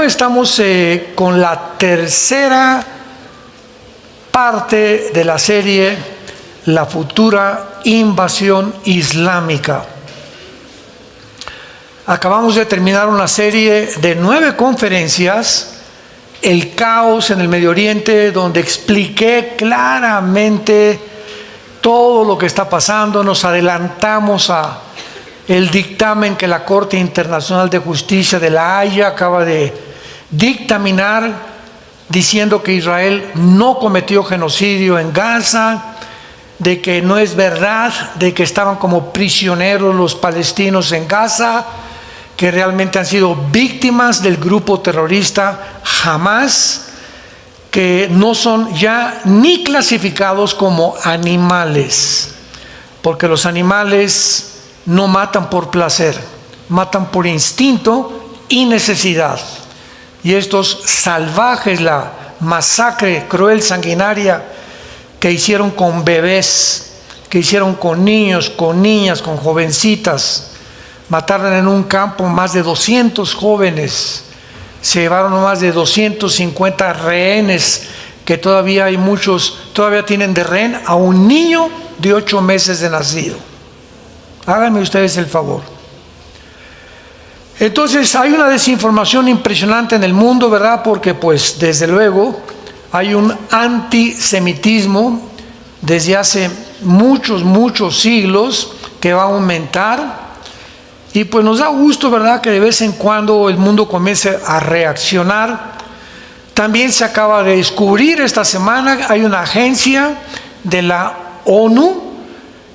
estamos con la tercera parte de la serie La futura invasión islámica. Acabamos de terminar una serie de 9 conferencias, El caos en el Medio Oriente, donde expliqué claramente todo lo que está pasando. Nos adelantamos a el dictamen que la Corte Internacional de Justicia de La Haya acaba de dictaminar, diciendo que Israel no cometió genocidio en Gaza, de que no es verdad, de que estaban como prisioneros los palestinos en Gaza, que realmente han sido víctimas del grupo terrorista Hamas, que no son ya ni clasificados como animales, porque los animales no matan por placer, matan por instinto y necesidad. Y estos salvajes, la masacre cruel, sanguinaria que hicieron con bebés, que hicieron con niños, con niñas, con jovencitas, mataron en un campo más de 200 jóvenes, se llevaron más de 250 rehenes, que todavía hay muchos, todavía tienen de rehén a un niño de 8 meses de nacido. Háganme ustedes el favor. Entonces hay una desinformación impresionante en el mundo, ¿verdad? Porque pues desde luego hay un antisemitismo desde hace muchos siglos que va a aumentar. Y pues nos da gusto, ¿verdad?, que de vez en cuando el mundo comience a reaccionar. También se acaba de descubrir esta semana, hay una agencia de la ONU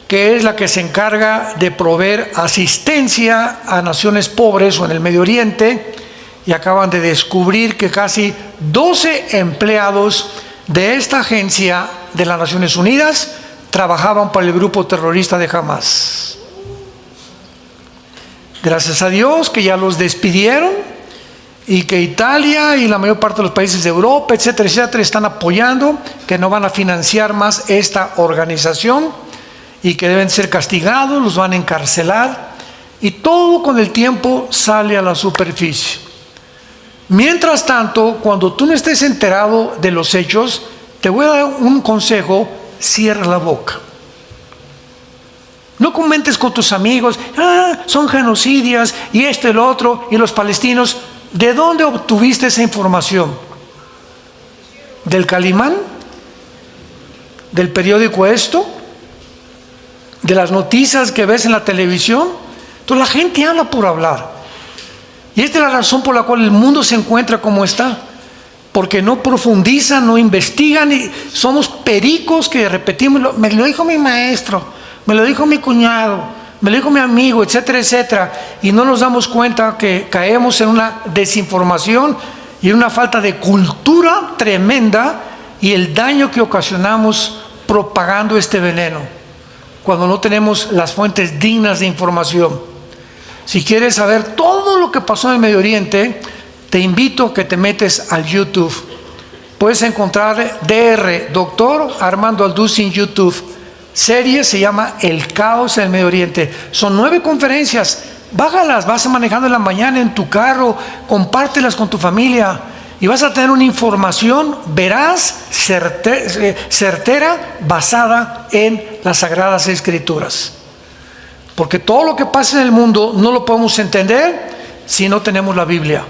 que es la que se encarga de proveer asistencia a naciones pobres o en el Medio Oriente, y acaban de descubrir que casi 12 empleados de esta agencia de las Naciones Unidas trabajaban para el grupo terrorista de Hamas. Gracias a Dios que ya los despidieron y que Italia y la mayor parte de los países de Europa, etcétera, etcétera, están apoyando, que no van a financiar más esta organización y que deben ser castigados, los van a encarcelar, y todo con el tiempo sale a la superficie. Mientras tanto, cuando tú no estés enterado de los hechos, te voy a dar un consejo: cierra la boca. No comentes con tus amigos, son genocidias y esto y lo otro, y los palestinos. ¿De dónde obtuviste esa información? ¿Del Calimán? ¿Del periódico Esto? ¿De las noticias que ves en la televisión? Entonces la gente habla por hablar. Y esta es la razón por la cual el mundo se encuentra como está. Porque no profundizan, no investigan, y somos pericos que repetimos. Me lo dijo mi maestro, me lo dijo mi cuñado, me lo dijo mi amigo, etcétera, etcétera. Y no nos damos cuenta que caemos en una desinformación y en una falta de cultura tremenda, y el daño que ocasionamos propagando este veneno, cuando no tenemos las fuentes dignas de información. Si quieres saber todo lo que pasó en el Medio Oriente, te invito a que te metes al YouTube. Puedes encontrar Dr. Armando Aldusi en YouTube. Serie se llama El caos en el Medio Oriente. Son 9 conferencias. Bájalas, vas manejando en la mañana en tu carro, compártelas con tu familia y vas a tener una información veraz, certera, basada en las Sagradas Escrituras. Porque todo lo que pasa en el mundo no lo podemos entender si no tenemos la Biblia.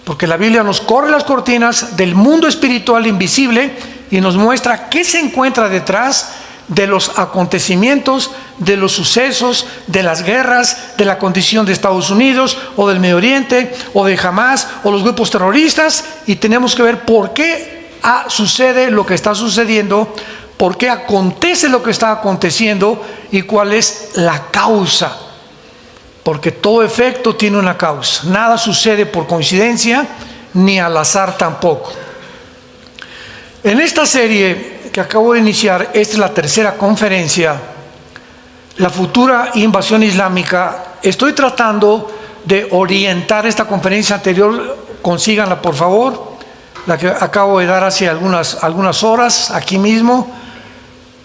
Porque la Biblia nos corre las cortinas del mundo espiritual invisible y nos muestra qué se encuentra detrás de los acontecimientos, de los sucesos, de las guerras, de la condición de Estados Unidos o del Medio Oriente o de Hamas o los grupos terroristas, y tenemos que ver por qué sucede lo que está sucediendo, por qué acontece lo que está aconteciendo y cuál es la causa. Porque todo efecto tiene una causa. Nada sucede por coincidencia ni al azar tampoco. En esta serie que acabo de iniciar, esta es la tercera conferencia, La futura invasión islámica. Estoy tratando de orientar esta conferencia anterior, consíganla por favor, la que acabo de dar hace algunas horas aquí mismo.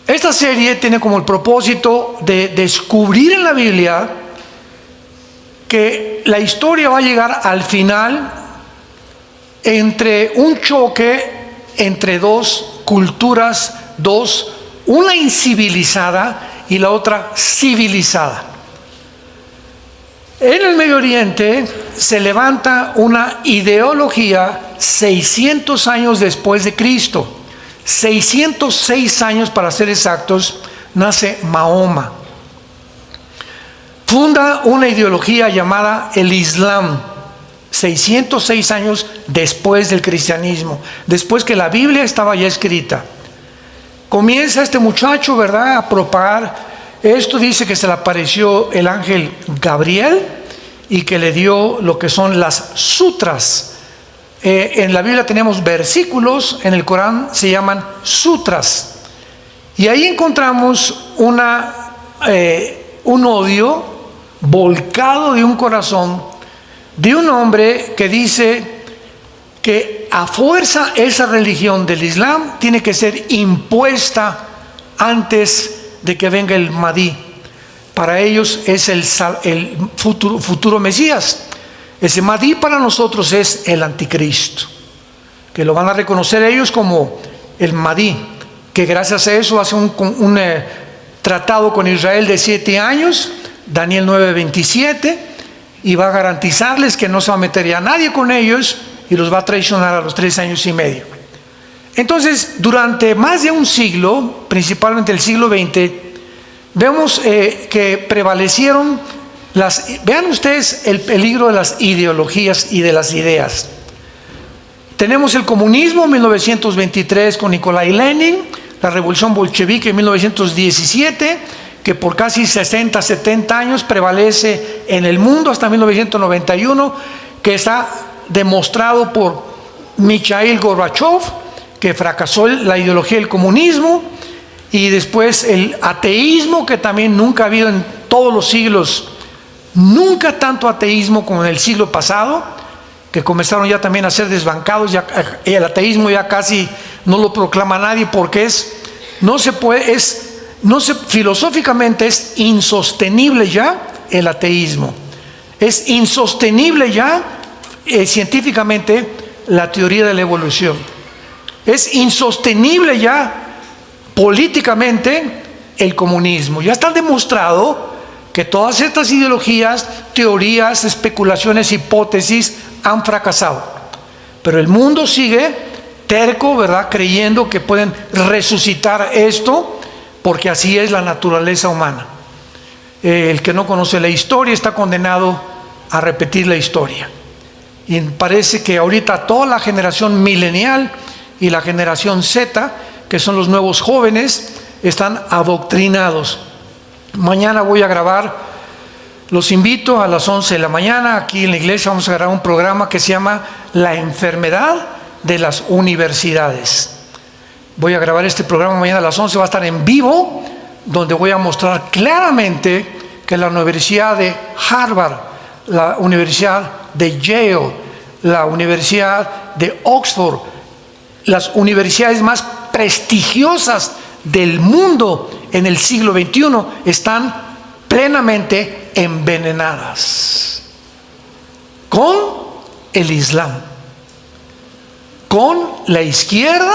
Esta serie tiene como el propósito de descubrir en la Biblia que la historia va a llegar al final entre un choque entre dos culturas, una incivilizada y la otra civilizada. En el Medio Oriente se levanta una ideología 600 años después de Cristo. 606 años para ser exactos, nace Mahoma. Funda una ideología llamada el Islam. 606 años después del cristianismo, después que la Biblia estaba ya escrita. Comienza este muchacho, ¿verdad?, a propagar esto. Dice que se le apareció el ángel Gabriel y que le dio lo que son las sutras. En la Biblia tenemos versículos, en el Corán se llaman sutras. Y ahí encontramos un odio volcado de un corazón de un hombre que dice que a fuerza esa religión del Islam tiene que ser impuesta antes de que venga el Mahdi. Para ellos es el futuro Mesías. Ese Mahdi para nosotros es el anticristo, que lo van a reconocer ellos como el Mahdi, que gracias a eso hace un tratado con Israel de 7 años, Daniel 9:27, y va a garantizarles que no se va a meter ya nadie con ellos y los va a traicionar a los 3 años y medio. Entonces, durante más de un siglo, principalmente el siglo XX, vemos que prevalecieron vean ustedes el peligro de las ideologías y de las ideas. Tenemos el comunismo en 1923 con Nikolai Lenin, la revolución bolchevique en 1917, que por casi 60, 70 años prevalece en el mundo hasta 1991, que está demostrado por Mikhail Gorbachev, que fracasó la ideología del comunismo, y después el ateísmo, que también nunca ha habido en todos los siglos, nunca tanto ateísmo como en el siglo pasado, que comenzaron ya también a ser desbancados. Ya, el ateísmo ya casi no lo proclama nadie porque filosóficamente es insostenible ya el ateísmo. Es insostenible ya científicamente la teoría de la evolución. Es insostenible ya políticamente el comunismo. Ya está demostrado que todas estas ideologías, teorías, especulaciones, hipótesis han fracasado. Pero el mundo sigue terco, ¿verdad?, creyendo que pueden resucitar esto, porque así es la naturaleza humana. El que no conoce la historia está condenado a repetir la historia. Y parece que ahorita toda la generación milenial y la generación Z, que son los nuevos jóvenes, están adoctrinados. Mañana voy a grabar, los invito a las 11 de la mañana, aquí en la iglesia vamos a grabar un programa que se llama La enfermedad de las universidades. Voy a grabar este programa mañana a las 11, va a estar en vivo, donde voy a mostrar claramente que la Universidad de Harvard, la Universidad de Yale, la Universidad de Oxford, las universidades más prestigiosas del mundo en el siglo XXI están plenamente envenenadas con el Islam, con la izquierda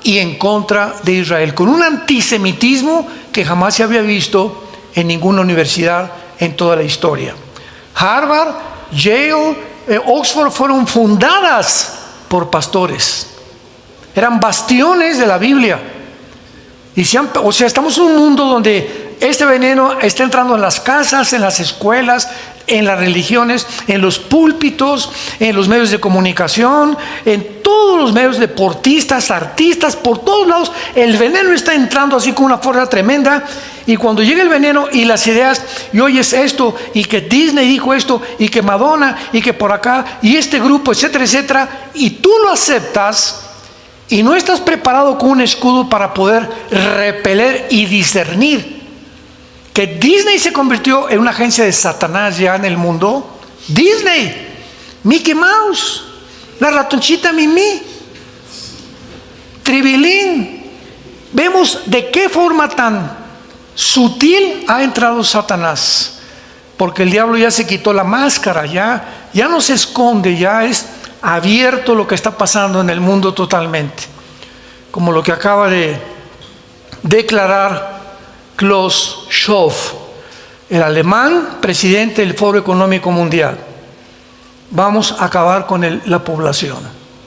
y en contra de Israel, con un antisemitismo que jamás se había visto en ninguna universidad en toda la historia. Harvard, Yale, Oxford fueron fundadas por pastores, eran bastiones de la Biblia. Y estamos en un mundo donde este veneno está entrando en las casas, en las escuelas, en las religiones, en los púlpitos, en los medios de comunicación, en todos los medios, deportistas, artistas, por todos lados. El veneno está entrando así con una fuerza tremenda. Y cuando llega el veneno y las ideas, y oyes esto, y que Disney dijo esto, y que Madonna, y que por acá, y este grupo, etcétera, etcétera, y tú lo aceptas, y no estás preparado con un escudo para poder repeler y discernir que Disney se convirtió en una agencia de Satanás ya en el mundo. Disney, Mickey Mouse, la ratoncita Mimi, Tribilín. Vemos de qué forma tan sutil ha entrado Satanás, porque el diablo ya se quitó la máscara, ya no se esconde, ya es abierto lo que está pasando en el mundo totalmente, como lo que acaba de declarar Klaus Schwab, el alemán presidente del Foro Económico Mundial. Vamos a acabar con la población.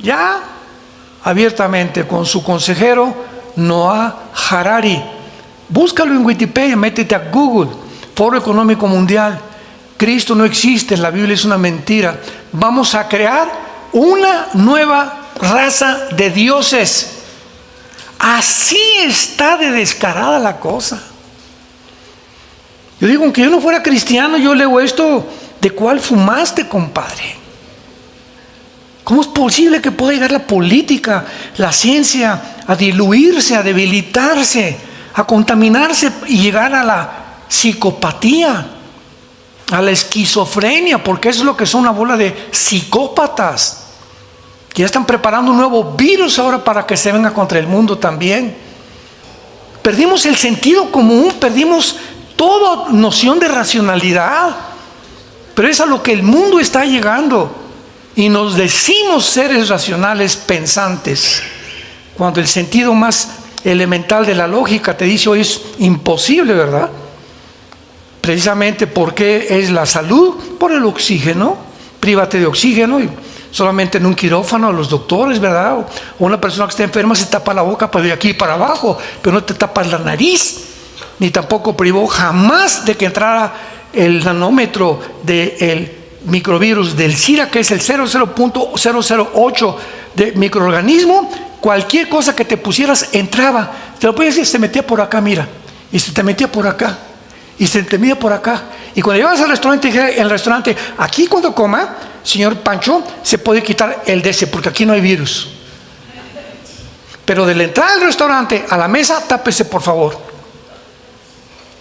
Ya abiertamente con su consejero Noah Harari. Búscalo en Wikipedia, métete a Google, Foro Económico Mundial. Cristo no existe, la Biblia es una mentira. Vamos a crear una nueva raza de dioses. Así está de descarada la cosa. Yo digo, aunque yo no fuera cristiano, yo leo esto, ¿de cuál fumaste, compadre? ¿Cómo es posible que pueda llegar la política, la ciencia, a diluirse, a debilitarse, a contaminarse y llegar a la psicopatía, a la esquizofrenia? Porque eso es lo que son, una bola de psicópatas, que ya están preparando un nuevo virus ahora para que se venga contra el mundo también. Perdimos el sentido común, perdimos toda noción de racionalidad, pero es a lo que el mundo está llegando. Y nos decimos seres racionales pensantes, cuando el sentido más elemental de la lógica te dice hoy es imposible, ¿verdad? Precisamente porque es la salud por el oxígeno. Prívate de oxígeno y solamente en un quirófano los doctores, ¿verdad? O una persona que está enferma se tapa la boca de aquí para abajo, pero no te tapas la nariz. Ni tampoco privó jamás de que entrara el nanómetro del microvirus del SIDA, que es el 0,008 de microorganismo. Cualquier cosa que te pusieras entraba. Te lo puedes decir, se metía por acá, mira, y se te metía por acá, y se te metía por acá. Y cuando llegas al restaurante, aquí cuando coma, señor Pancho, se puede quitar el DC, porque aquí no hay virus. Pero de la entrada del restaurante a la mesa, tápese por favor.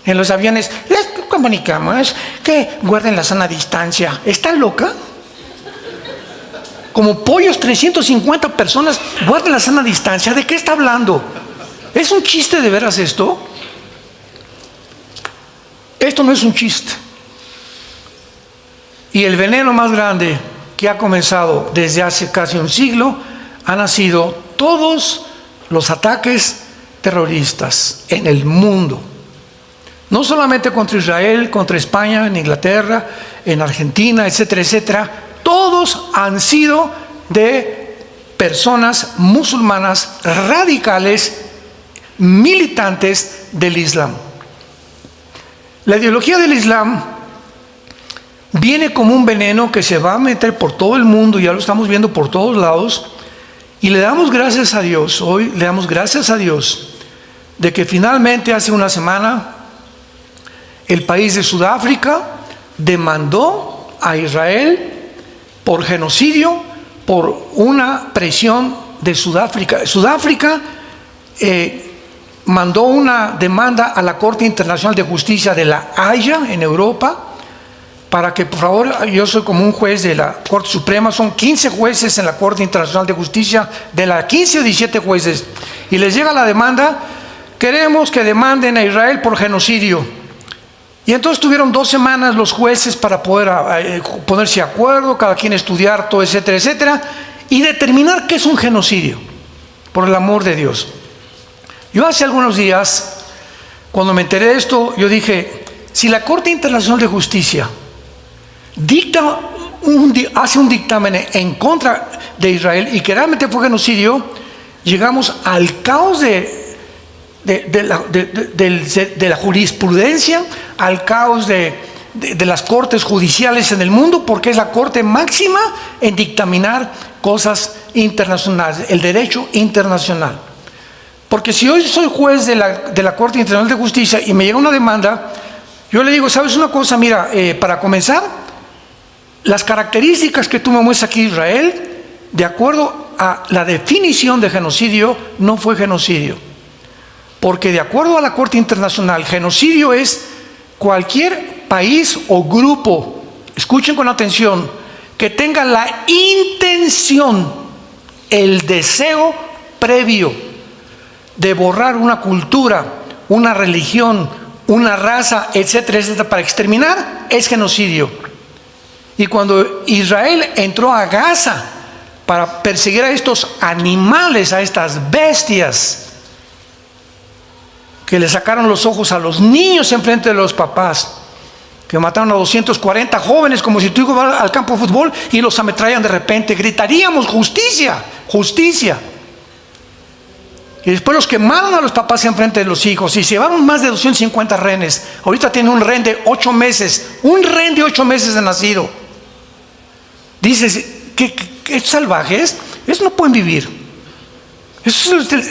En los aviones les comunicamos que guarden la sana distancia. ¿Está loca? Como pollos, 350 personas, guarden la sana distancia. ¿De qué está hablando? ¿Es un chiste de veras esto? Esto no es un chiste. Y el veneno más grande que ha comenzado desde hace casi un siglo han sido todos los ataques terroristas en el mundo. No solamente contra Israel, contra España, en Inglaterra, en Argentina, etcétera, etcétera. Todos han sido de personas musulmanas radicales, militantes del Islam. La ideología del Islam viene como un veneno que se va a meter por todo el mundo, ya lo estamos viendo por todos lados, y le damos gracias a Dios, hoy le damos gracias a Dios, de que finalmente hace una semana el país de Sudáfrica demandó a Israel por genocidio, por una presión de Sudáfrica. Sudáfrica mandó una demanda a la Corte Internacional de Justicia de la Haya en Europa, para que, por favor, yo soy como un juez de la Corte Suprema, son 15 jueces en la Corte Internacional de Justicia, de las 15 o 17 jueces, y les llega la demanda: queremos que demanden a Israel por genocidio. Y entonces tuvieron 2 semanas los jueces para poder ponerse de acuerdo, cada quien estudiar todo, etcétera, etcétera, y determinar qué es un genocidio, por el amor de Dios. Yo hace algunos días, cuando me enteré de esto, yo dije, si la Corte Internacional de Justicia hace un dictamen en contra de Israel y que realmente fue genocidio, llegamos al caos de la jurisprudencia, al caos de las cortes judiciales en el mundo, porque es la corte máxima en dictaminar cosas internacionales, el derecho internacional. Porque si hoy soy juez de la Corte Internacional de Justicia y me llega una demanda, yo le digo, ¿sabes una cosa? Mira, para comenzar, las características que tú me muestras aquí, Israel, de acuerdo a la definición de genocidio, no fue genocidio. Porque de acuerdo a la Corte Internacional, genocidio es cualquier país o grupo, escuchen con atención, que tenga la intención, el deseo previo de borrar una cultura, una religión, una raza, etcétera, etcétera, para exterminar, es genocidio. Y cuando Israel entró a Gaza para perseguir a estos animales, a estas bestias, que le sacaron los ojos a los niños en frente de los papás, que mataron a 240 jóvenes como si tú ibas al campo de fútbol y los ametrallan de repente. Gritaríamos justicia, justicia. Y después los quemaron a los papás en frente de los hijos y se llevaron más de 250 rehenes. Ahorita tiene un rehén de 8 meses, un rehén de 8 meses de nacido. Dices, ¿qué salvajes? Esos no pueden vivir.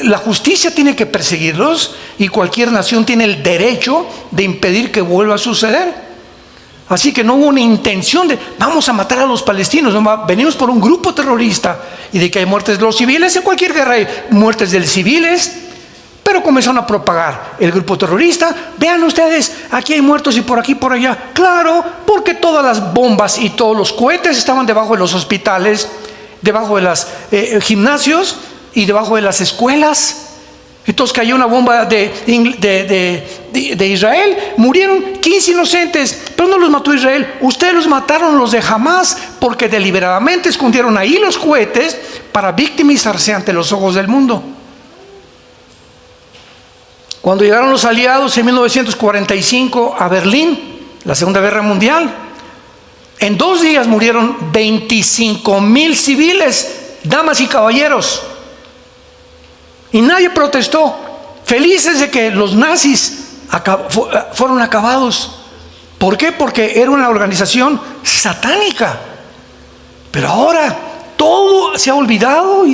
La justicia tiene que perseguirlos y cualquier nación tiene el derecho de impedir que vuelva a suceder. Así que no hubo una intención de vamos a matar a los palestinos. Venimos por un grupo terrorista y de que hay muertes de los civiles. En cualquier guerra hay muertes de civiles, pero comenzaron a propagar el grupo terrorista. Vean ustedes, aquí hay muertos y por aquí, por allá. Claro, porque todas las bombas y todos los cohetes estaban debajo de los hospitales, debajo de los gimnasios y debajo de las escuelas. Entonces cayó una bomba de Israel, murieron 15 inocentes, pero no los mató Israel. Ustedes los mataron los de Hamás, porque deliberadamente escondieron ahí los cohetes para victimizarse ante los ojos del mundo. Cuando llegaron los aliados en 1945 a Berlín, la Segunda Guerra Mundial, en 2 días murieron 25,000 civiles, damas y caballeros. Y nadie protestó, felices de que los nazis fueron acabados. ¿Por qué? Porque era una organización satánica. Pero ahora todo se ha olvidado.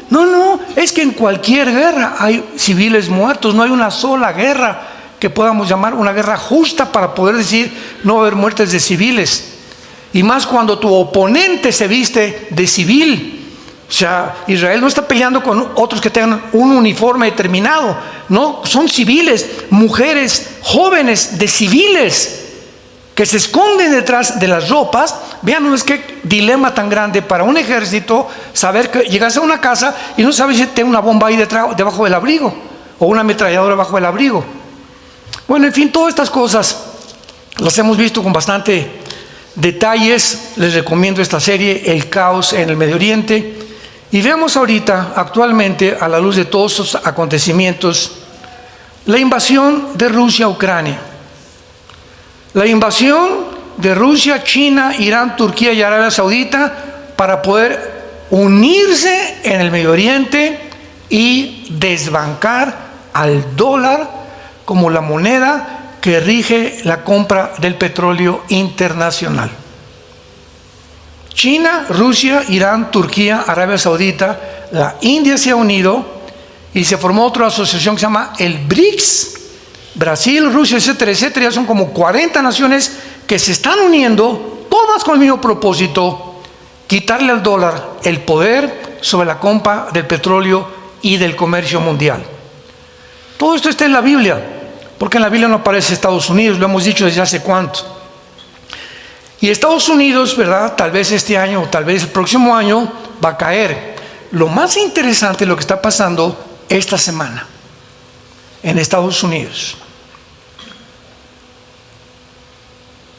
No, es que en cualquier guerra hay civiles muertos. No hay una sola guerra que podamos llamar una guerra justa para poder decir no va a haber muertes de civiles. Y más cuando tu oponente se viste de civil. O sea, Israel no está peleando con otros que tengan un uniforme determinado. No, son civiles, mujeres, jóvenes de civiles que se esconden detrás de las ropas. Vean, es que dilema tan grande para un ejército saber que llegas a una casa y no sabes si tiene una bomba ahí debajo del abrigo o una ametralladora debajo del abrigo. Bueno, en fin, todas estas cosas las hemos visto con bastante detalles. Les recomiendo esta serie, El caos en el Medio Oriente. Y veamos ahorita, actualmente, a la luz de todos estos acontecimientos, la invasión de Rusia a Ucrania. La invasión de Rusia, China, Irán, Turquía y Arabia Saudita para poder unirse en el Medio Oriente y desbancar al dólar como la moneda que rige la compra del petróleo internacional. China, Rusia, Irán, Turquía, Arabia Saudita, la India se ha unido y se formó otra asociación que se llama el BRICS. Brasil, Rusia, etcétera, etcétera. Ya son como 40 naciones que se están uniendo, todas con el mismo propósito: quitarle al dólar el poder sobre la compra del petróleo y del comercio mundial. Todo esto está en la Biblia, porque en la Biblia no aparece Estados Unidos, lo hemos dicho desde hace cuánto. Y Estados Unidos, ¿verdad? Tal vez este año o tal vez el próximo año va a caer. Lo más interesante es lo que está pasando esta semana en Estados Unidos.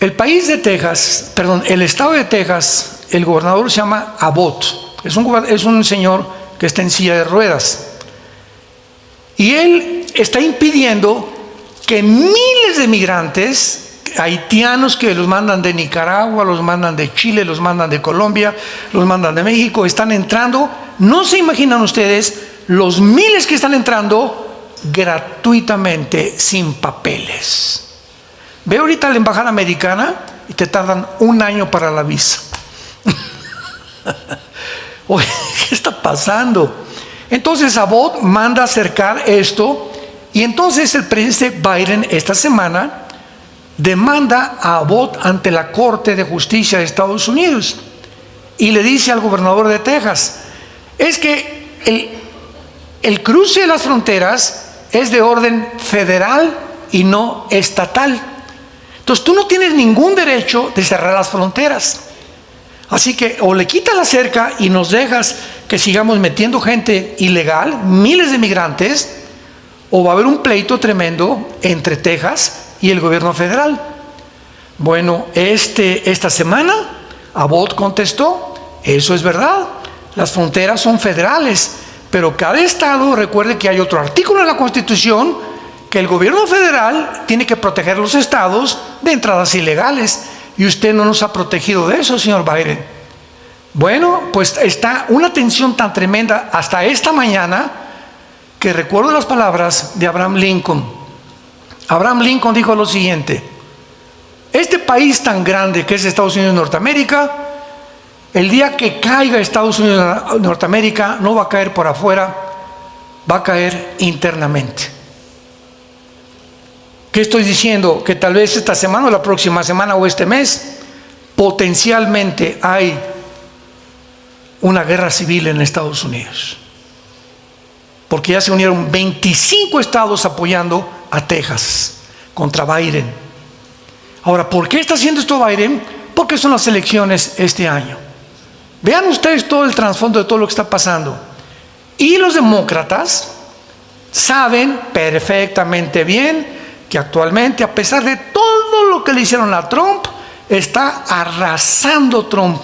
El estado de Texas, el gobernador se llama Abbott. Es un señor que está en silla de ruedas. Y él está impidiendo que miles de migrantes haitianos que los mandan de Nicaragua, los mandan de Chile, los mandan de Colombia, los mandan de México, están entrando. No se imaginan ustedes los miles que están entrando gratuitamente, sin papeles. Ve ahorita a la embajada americana y te tardan 1 año para la visa. Oye, ¿qué está pasando? Entonces Abbott manda acercar esto y entonces el presidente Biden esta semana demanda a Abbott ante la Corte de Justicia de Estados Unidos y le dice al gobernador de Texas: es que el cruce de las fronteras es de orden federal y no estatal. Entonces tú no tienes ningún derecho de cerrar las fronteras. Así que o le quitas la cerca y nos dejas que sigamos metiendo gente ilegal, miles de migrantes, o va a haber un pleito tremendo entre Texas y el gobierno federal. Bueno, esta semana Abbott contestó: eso es verdad. las fronteras son federales, pero cada estado, recuerde que hay otro artículo en la Constitución, que el gobierno federal tiene que proteger a los estados de entradas ilegales, y usted no nos ha protegido de eso, señor Biden. Bueno, pues está una tensión tan tremenda hasta esta mañana, que recuerdo las palabras de Abraham Lincoln. Abraham Lincoln dijo lo siguiente: este país tan grande que es Estados Unidos de Norteamérica, el día que caiga Estados Unidos de Norteamérica, no va a caer por afuera, va a caer internamente. ¿Qué estoy diciendo? Que tal vez esta semana o la próxima semana o este mes potencialmente hay una guerra civil en Estados Unidos, porque ya se unieron 25 estados apoyando a Texas contra Biden. Ahora, ¿por qué está haciendo esto Biden? Porque son las elecciones este año. Vean ustedes todo el trasfondo de todo lo que está pasando. Y los demócratas saben perfectamente bien que actualmente, a pesar de todo lo que le hicieron a Trump, está arrasando Trump.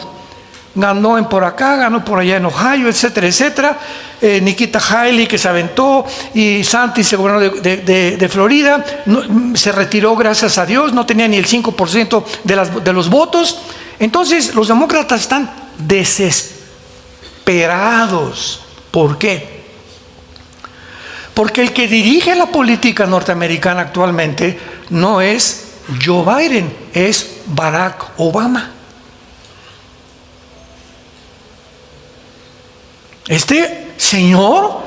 Ganó por acá, ganó por allá en Ohio, etcétera, etcétera. Nikita Haley, que se aventó, y Santis, el gobernador de Florida, se retiró, gracias a Dios, no tenía ni el 5% de los votos. Entonces los demócratas están desesperados. ¿Por qué? Porque el que dirige la política norteamericana actualmente no es Joe Biden, es Barack Obama. Este señor,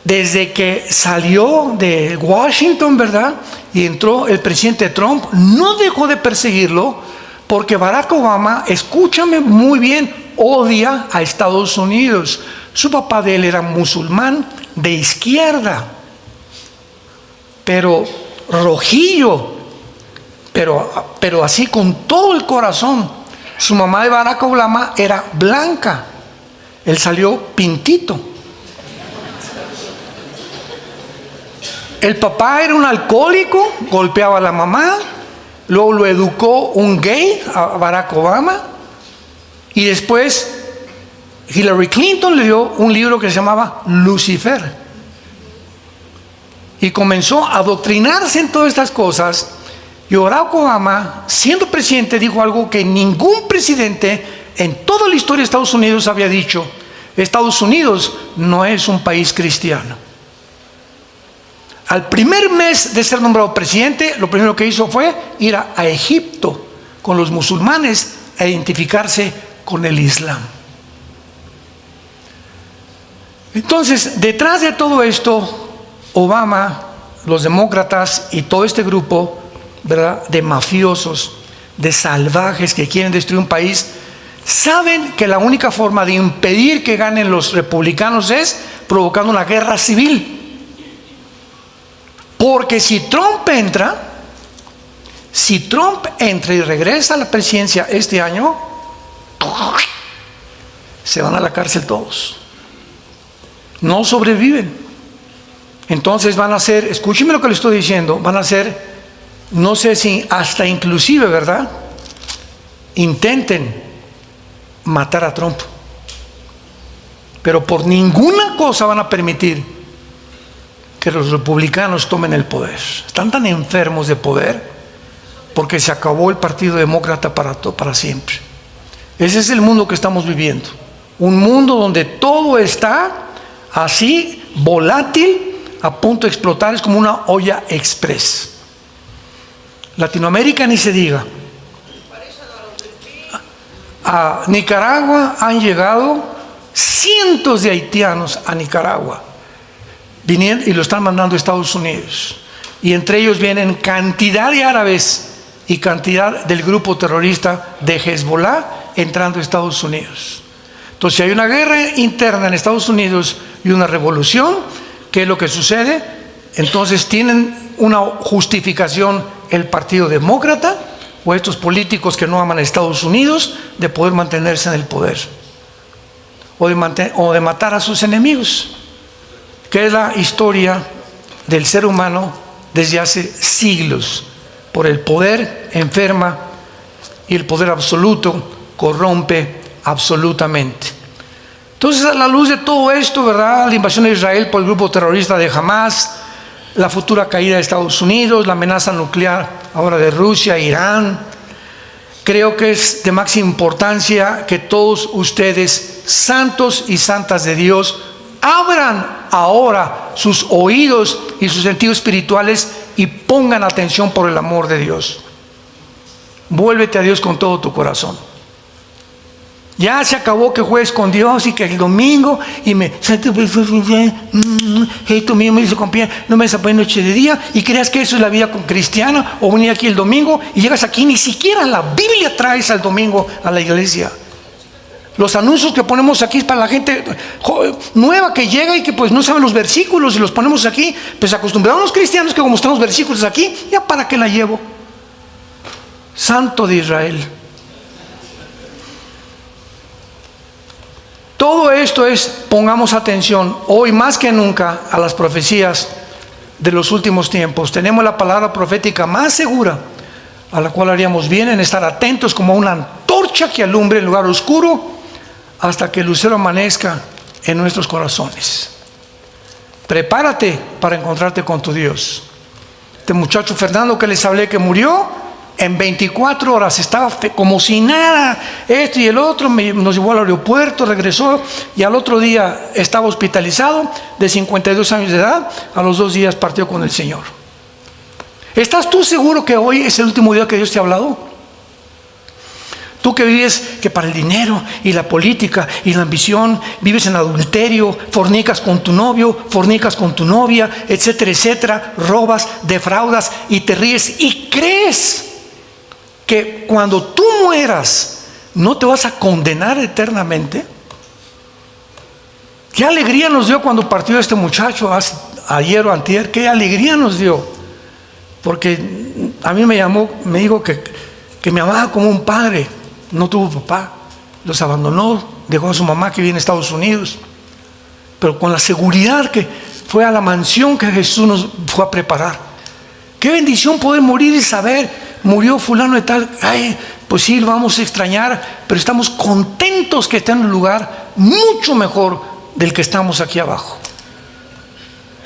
desde que salió de Washington, ¿verdad?, y entró el presidente Trump, no dejó de perseguirlo, porque Barack Obama, escúchame muy bien, odia a Estados Unidos. Su papá de él era musulmán de izquierda, pero rojillo, pero así con todo el corazón. Su mamá de Barack Obama era blanca, él salió pintito. El papá era un alcohólico, golpeaba a la mamá, luego lo educó un gay, a Barack Obama, y después Hillary Clinton le dio un libro que se llamaba Lucifer, y comenzó a adoctrinarse en todas estas cosas. Y Barack Obama, siendo presidente, dijo algo que ningún presidente en toda la historia de Estados Unidos había dicho: Estados Unidos no es un país cristiano. Al primer mes de ser nombrado presidente, lo primero que hizo fue ir a Egipto con los musulmanes a identificarse con el Islam. Entonces, detrás de todo esto, Obama, los demócratas y todo este grupo, ¿verdad?, de mafiosos, de salvajes que quieren destruir un país, saben que la única forma de impedir que ganen los republicanos es provocando una guerra civil. Porque si Trump entra y regresa a la presidencia este año, se van a la cárcel todos. No sobreviven. Entonces van a ser, escúcheme lo que le estoy diciendo, van a ser, no sé si hasta inclusive, ¿verdad?, intenten matar a Trump. Pero por ninguna cosa van a permitir que los republicanos tomen el poder. Están tan enfermos de poder porque se acabó el Partido Demócrata para siempre. Ese es el mundo que estamos viviendo. Un mundo donde todo está así, volátil, a punto de explotar. Es como una olla express. Latinoamérica ni se diga. A Nicaragua han llegado cientos de haitianos a Nicaragua, vinieron y lo están mandando a Estados Unidos, y entre ellos vienen cantidad de árabes y cantidad del grupo terrorista de Hezbollah entrando a Estados Unidos. Entonces, si hay una guerra interna en Estados Unidos y una revolución, ¿qué es lo que sucede? Entonces tienen una justificación el Partido Demócrata o estos políticos que no aman a Estados Unidos de poder mantenerse en el poder, o de matar a sus enemigos, que es la historia del ser humano desde hace siglos. Por el poder enferma y el poder absoluto corrompe absolutamente. Entonces, a la luz de todo esto, ¿verdad? La invasión de Israel por el grupo terrorista de Hamás, la futura caída de Estados Unidos, la amenaza nuclear ahora de Rusia, Irán, creo que es de máxima importancia que todos ustedes, santos y santas de Dios, abran ahora sus oídos y sus sentidos espirituales y pongan atención por el amor de Dios. Vuélvete a Dios con todo tu corazón. Ya se acabó que juegues con Dios y que el domingo y esto mismo me hizo confiar, no me desapareció noche de día y creas que eso es la vida cristiana, o venir aquí el domingo y llegas aquí, ni siquiera la Biblia traes al domingo a la iglesia. Los anuncios que ponemos aquí es para la gente nueva que llega y que pues no sabe los versículos, y los ponemos aquí, pues acostumbrados los cristianos que como están los versículos aquí, ya para qué la llevo. Santo de Israel. Todo esto es, pongamos atención, hoy más que nunca, a las profecías de los últimos tiempos. Tenemos la palabra profética más segura, a la cual haríamos bien en estar atentos como una antorcha que alumbre el lugar oscuro hasta que el lucero amanezca en nuestros corazones. Prepárate para encontrarte con tu Dios. Este muchacho Fernando que les hablé que murió, en 24 horas estaba como si nada, esto y el otro, nos llevó al aeropuerto, regresó y al otro día estaba hospitalizado, de 52 años de edad, a los 2 días partió con el Señor. ¿Estás tú seguro que hoy es el último día que Dios te ha hablado? Tú que vives que para el dinero y la política y la ambición, vives en adulterio, fornicas con tu novio, fornicas con tu novia, etcétera, etcétera, robas, defraudas y te ríes y crees que cuando tú mueras no te vas a condenar eternamente. Qué alegría nos dio cuando partió este muchacho ayer o antier, qué alegría nos dio, porque a mí me llamó, me dijo que me amaba como un padre. No tuvo papá, los abandonó, dejó a su mamá que vive en Estados Unidos, pero con la seguridad que fue a la mansión que Jesús nos fue a preparar. Qué bendición poder morir y saber, murió fulano de tal, ay, pues sí, lo vamos a extrañar, pero estamos contentos que está en un lugar mucho mejor del que estamos aquí abajo.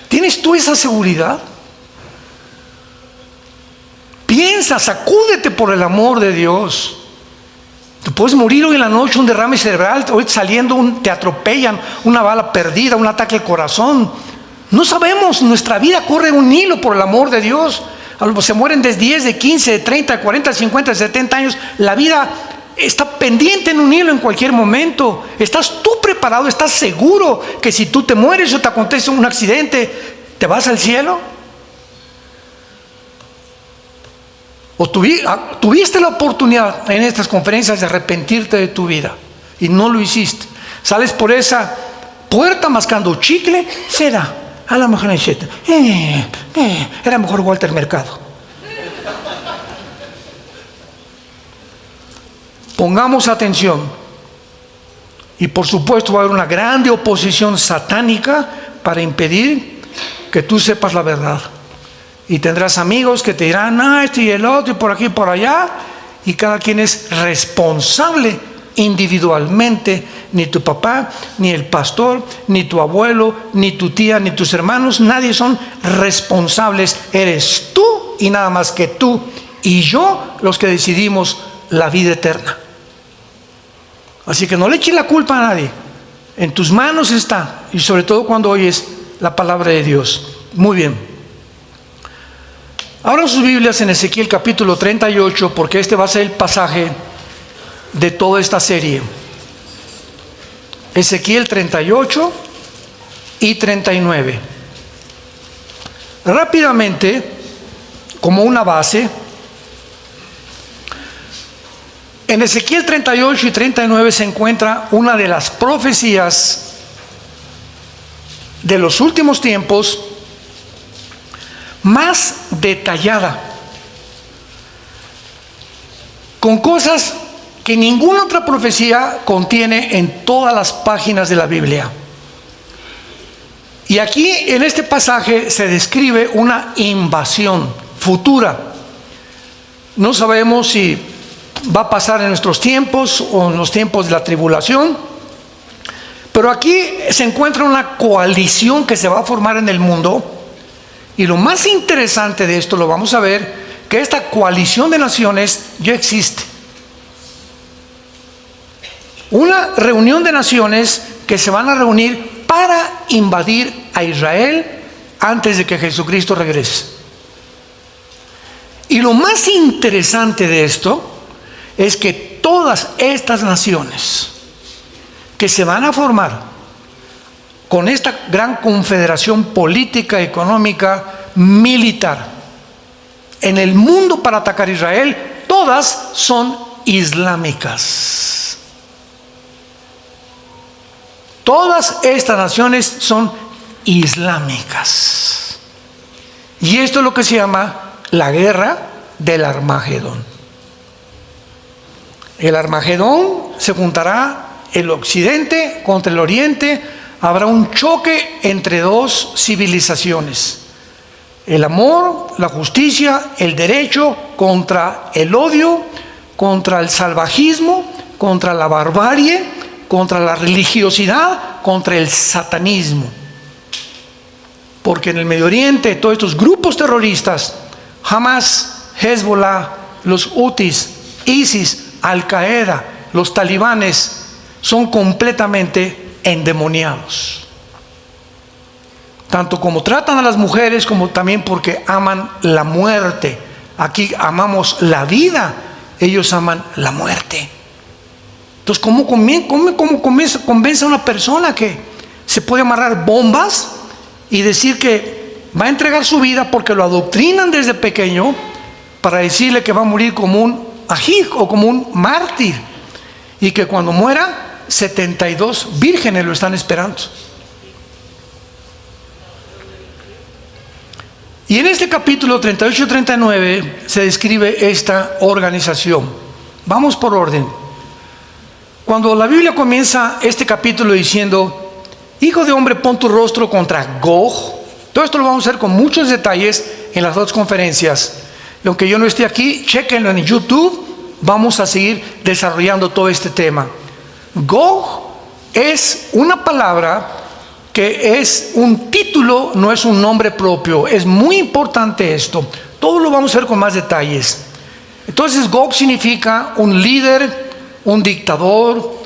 ¿Tienes tú esa seguridad? Piensa, sacúdete por el amor de Dios. Tú puedes morir hoy en la noche, un derrame cerebral, hoy saliendo te atropellan, una bala perdida, un ataque al corazón. No sabemos, nuestra vida corre un hilo por el amor de Dios. Se mueren de 10, de 15, de 30, de 40, de 50, de 70 años. La vida está pendiente en un hilo en cualquier momento. ¿Estás tú preparado? ¿Estás seguro que si tú te mueres o te acontece un accidente, te vas al cielo? ¿O tuviste la oportunidad en estas conferencias de arrepentirte de tu vida y no lo hiciste? Sales por esa puerta mascando chicle, será, a la mejor era mejor Walter Mercado. Pongamos atención. Y por supuesto va a haber una grande oposición satánica para impedir que tú sepas la verdad. Y tendrás amigos que te dirán, esto y el otro, y por aquí y por allá, y cada quien es responsable individualmente. Ni tu papá, ni el pastor, ni tu abuelo, ni tu tía, ni tus hermanos, nadie son responsables. Eres tú y nada más que tú y yo los que decidimos la vida eterna. Así que no le eches la culpa a nadie. En tus manos está, y sobre todo cuando oyes la palabra de Dios. Muy bien. Abran sus Biblias en Ezequiel capítulo 38, porque este va a ser el pasaje de toda esta serie. Ezequiel 38 y 39. Rápidamente, como una base, en Ezequiel 38 y 39 se encuentra una de las profecías de los últimos tiempos más detallada, con cosas que ninguna otra profecía contiene en todas las páginas de la Biblia. Y aquí en este pasaje se describe una invasión futura. No sabemos si va a pasar en nuestros tiempos o en los tiempos de la tribulación, Pero aquí se encuentra una coalición que se va a formar en el mundo, y lo más interesante de esto lo vamos a ver, que esta coalición de naciones ya existe. Una reunión de naciones que se van a reunir para invadir a Israel antes de que Jesucristo regrese. Y lo más interesante de esto es que todas estas naciones que se van a formar con esta gran confederación política, económica, militar en el mundo para atacar a Israel, todas son islámicas. Todas estas naciones son islámicas. Y esto es lo que se llama la guerra del Armagedón. El Armagedón se juntará el occidente contra el oriente. Habrá un choque entre dos civilizaciones: el amor, la justicia, el derecho contra el odio, contra el salvajismo, contra la barbarie, contra la religiosidad, contra el satanismo. Porque en el Medio Oriente todos estos grupos terroristas, Hamas, Hezbollah, los Hutis, ISIS, Al-Qaeda, los talibanes, son completamente endemoniados. Tanto como tratan a las mujeres, como también porque aman la muerte. Aquí amamos la vida, ellos aman la muerte. Entonces, ¿cómo convence a una persona que se puede amarrar bombas y decir que va a entregar su vida porque lo adoctrinan desde pequeño para decirle que va a morir como un ajij o como un mártir, y que cuando muera 72 vírgenes lo están esperando? Y en este capítulo 38 y 39 se describe esta organización. Vamos por orden. Cuando la Biblia comienza este capítulo diciendo: hijo de hombre, pon tu rostro contra Gog. Todo esto lo vamos a hacer con muchos detalles en las dos conferencias. Y aunque yo no esté aquí, chéquenlo en YouTube. Vamos a seguir desarrollando todo este tema. Gog es una palabra que es un título, no es un nombre propio. Es muy importante esto. Todo lo vamos a ver con más detalles. Entonces, Gog significa un líder, un dictador,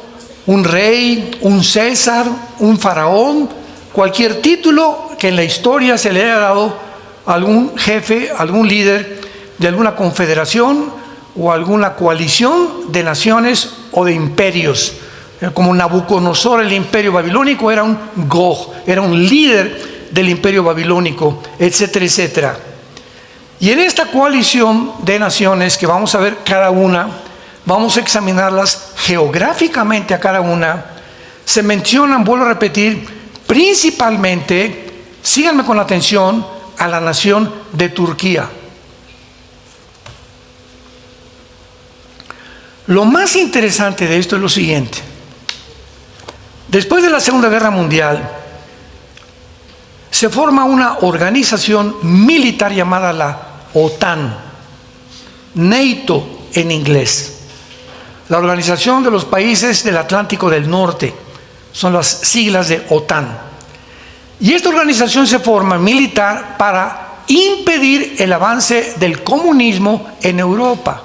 un rey, un César, un faraón, cualquier título que en la historia se le haya dado a algún jefe, algún líder de alguna confederación o alguna coalición de naciones o de imperios. Como Nabucodonosor, el imperio babilónico, era un Gog, era un líder del imperio babilónico, etcétera, etcétera. Y en esta coalición de naciones que vamos a ver cada una, vamos a examinarlas geográficamente a cada una, se mencionan, vuelvo a repetir, principalmente, síganme con atención, a la nación de Turquía. Lo más interesante de esto es lo siguiente. Después de la Segunda Guerra Mundial, se forma una organización militar llamada la OTAN, NATO en inglés. La Organización de los Países del Atlántico del Norte, son las siglas de OTAN. Y esta organización se forma militar para impedir el avance del comunismo en Europa.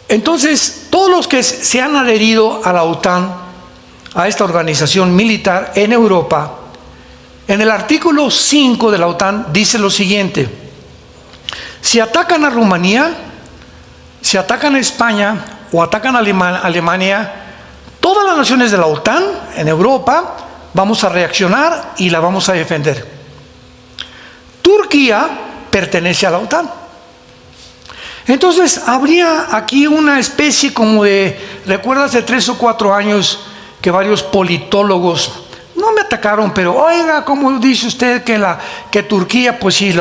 Entonces, todos los que se han adherido a la OTAN, a esta organización militar en Europa, en el artículo 5 de la OTAN dice lo siguiente: si atacan a Rumanía, si atacan a España o atacan a Alemania, todas las naciones de la OTAN en Europa vamos a reaccionar y la vamos a defender. Turquía pertenece a la OTAN. Entonces habría aquí una especie como de, ¿recuerdas de 3 o 4 años que varios politólogos no me atacaron, pero oiga, ¿cómo dice usted que Turquía, pues sí,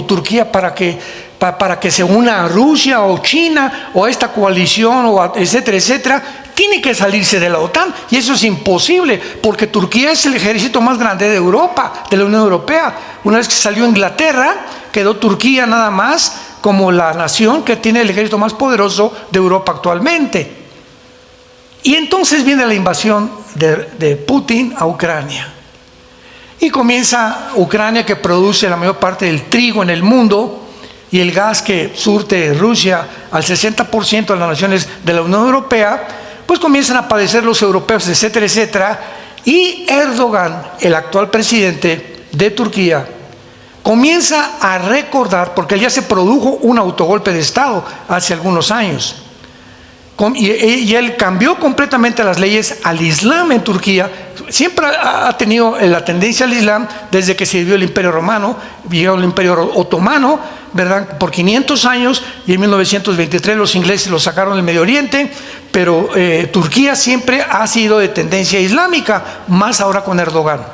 Turquía para que se una a Rusia o China o esta coalición o etcétera, etcétera, tiene que salirse de la OTAN? Y eso es imposible, porque Turquía es el ejército más grande de Europa, de la Unión Europea. Una vez que salió Inglaterra, quedó Turquía nada más como la nación que tiene el ejército más poderoso de Europa actualmente. Y entonces viene la invasión de Putin a Ucrania. Y comienza Ucrania, que produce la mayor parte del trigo en el mundo, y el gas que surte Rusia al 60% de las naciones de la Unión Europea, pues comienzan a padecer los europeos, etcétera, etcétera. Y Erdogan, el actual presidente de Turquía, comienza a recordar, porque ya se produjo un autogolpe de Estado hace algunos años, y él cambió completamente las leyes al Islam en Turquía. Siempre ha tenido la tendencia al Islam desde que se vivió el Imperio Romano, vivió el Imperio Otomano, ¿verdad?, por 500 años, y en 1923 los ingleses lo sacaron del Medio Oriente, pero Turquía siempre ha sido de tendencia islámica, más ahora con Erdogan.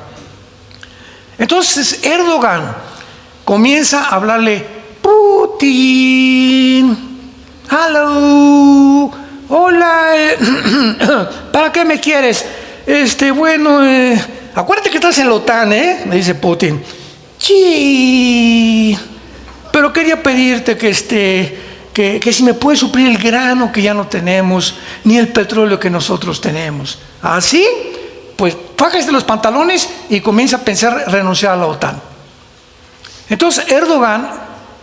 Entonces Erdogan comienza a hablarle: Putin, hello, hola, ¿para qué me quieres? Acuérdate que estás en la OTAN, me dice Putin. Sí, pero quería pedirte que si me puedes suplir el grano que ya no tenemos, ni el petróleo que nosotros tenemos. ¿Así? Pues fájate los pantalones y comienza a pensar renunciar a la OTAN. Entonces Erdogan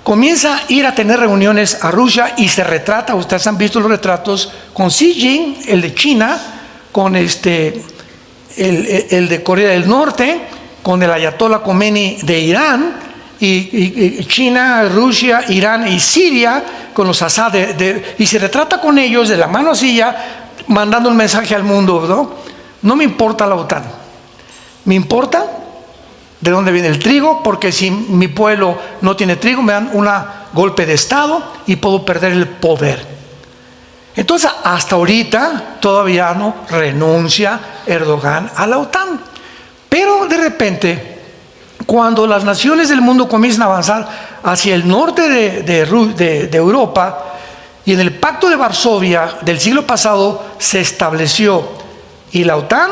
comienza a ir a tener reuniones a Rusia y se retrata, ustedes han visto los retratos, con Xi Jinping, el de China, con el de Corea del Norte, con el Ayatollah Khomeini de Irán, y China, Rusia, Irán y Siria, con los Assad, y se retrata con ellos de la mano así ya, mandando un mensaje al mundo, ¿no? No me importa la OTAN, me importa de dónde viene el trigo, porque si mi pueblo no tiene trigo, me dan un golpe de Estado y puedo perder el poder. Entonces, hasta ahorita todavía no renuncia Erdogan a la OTAN. Pero de repente, cuando las naciones del mundo comienzan a avanzar hacia el norte de Europa, y en el Pacto de Varsovia del siglo pasado se estableció, y la OTAN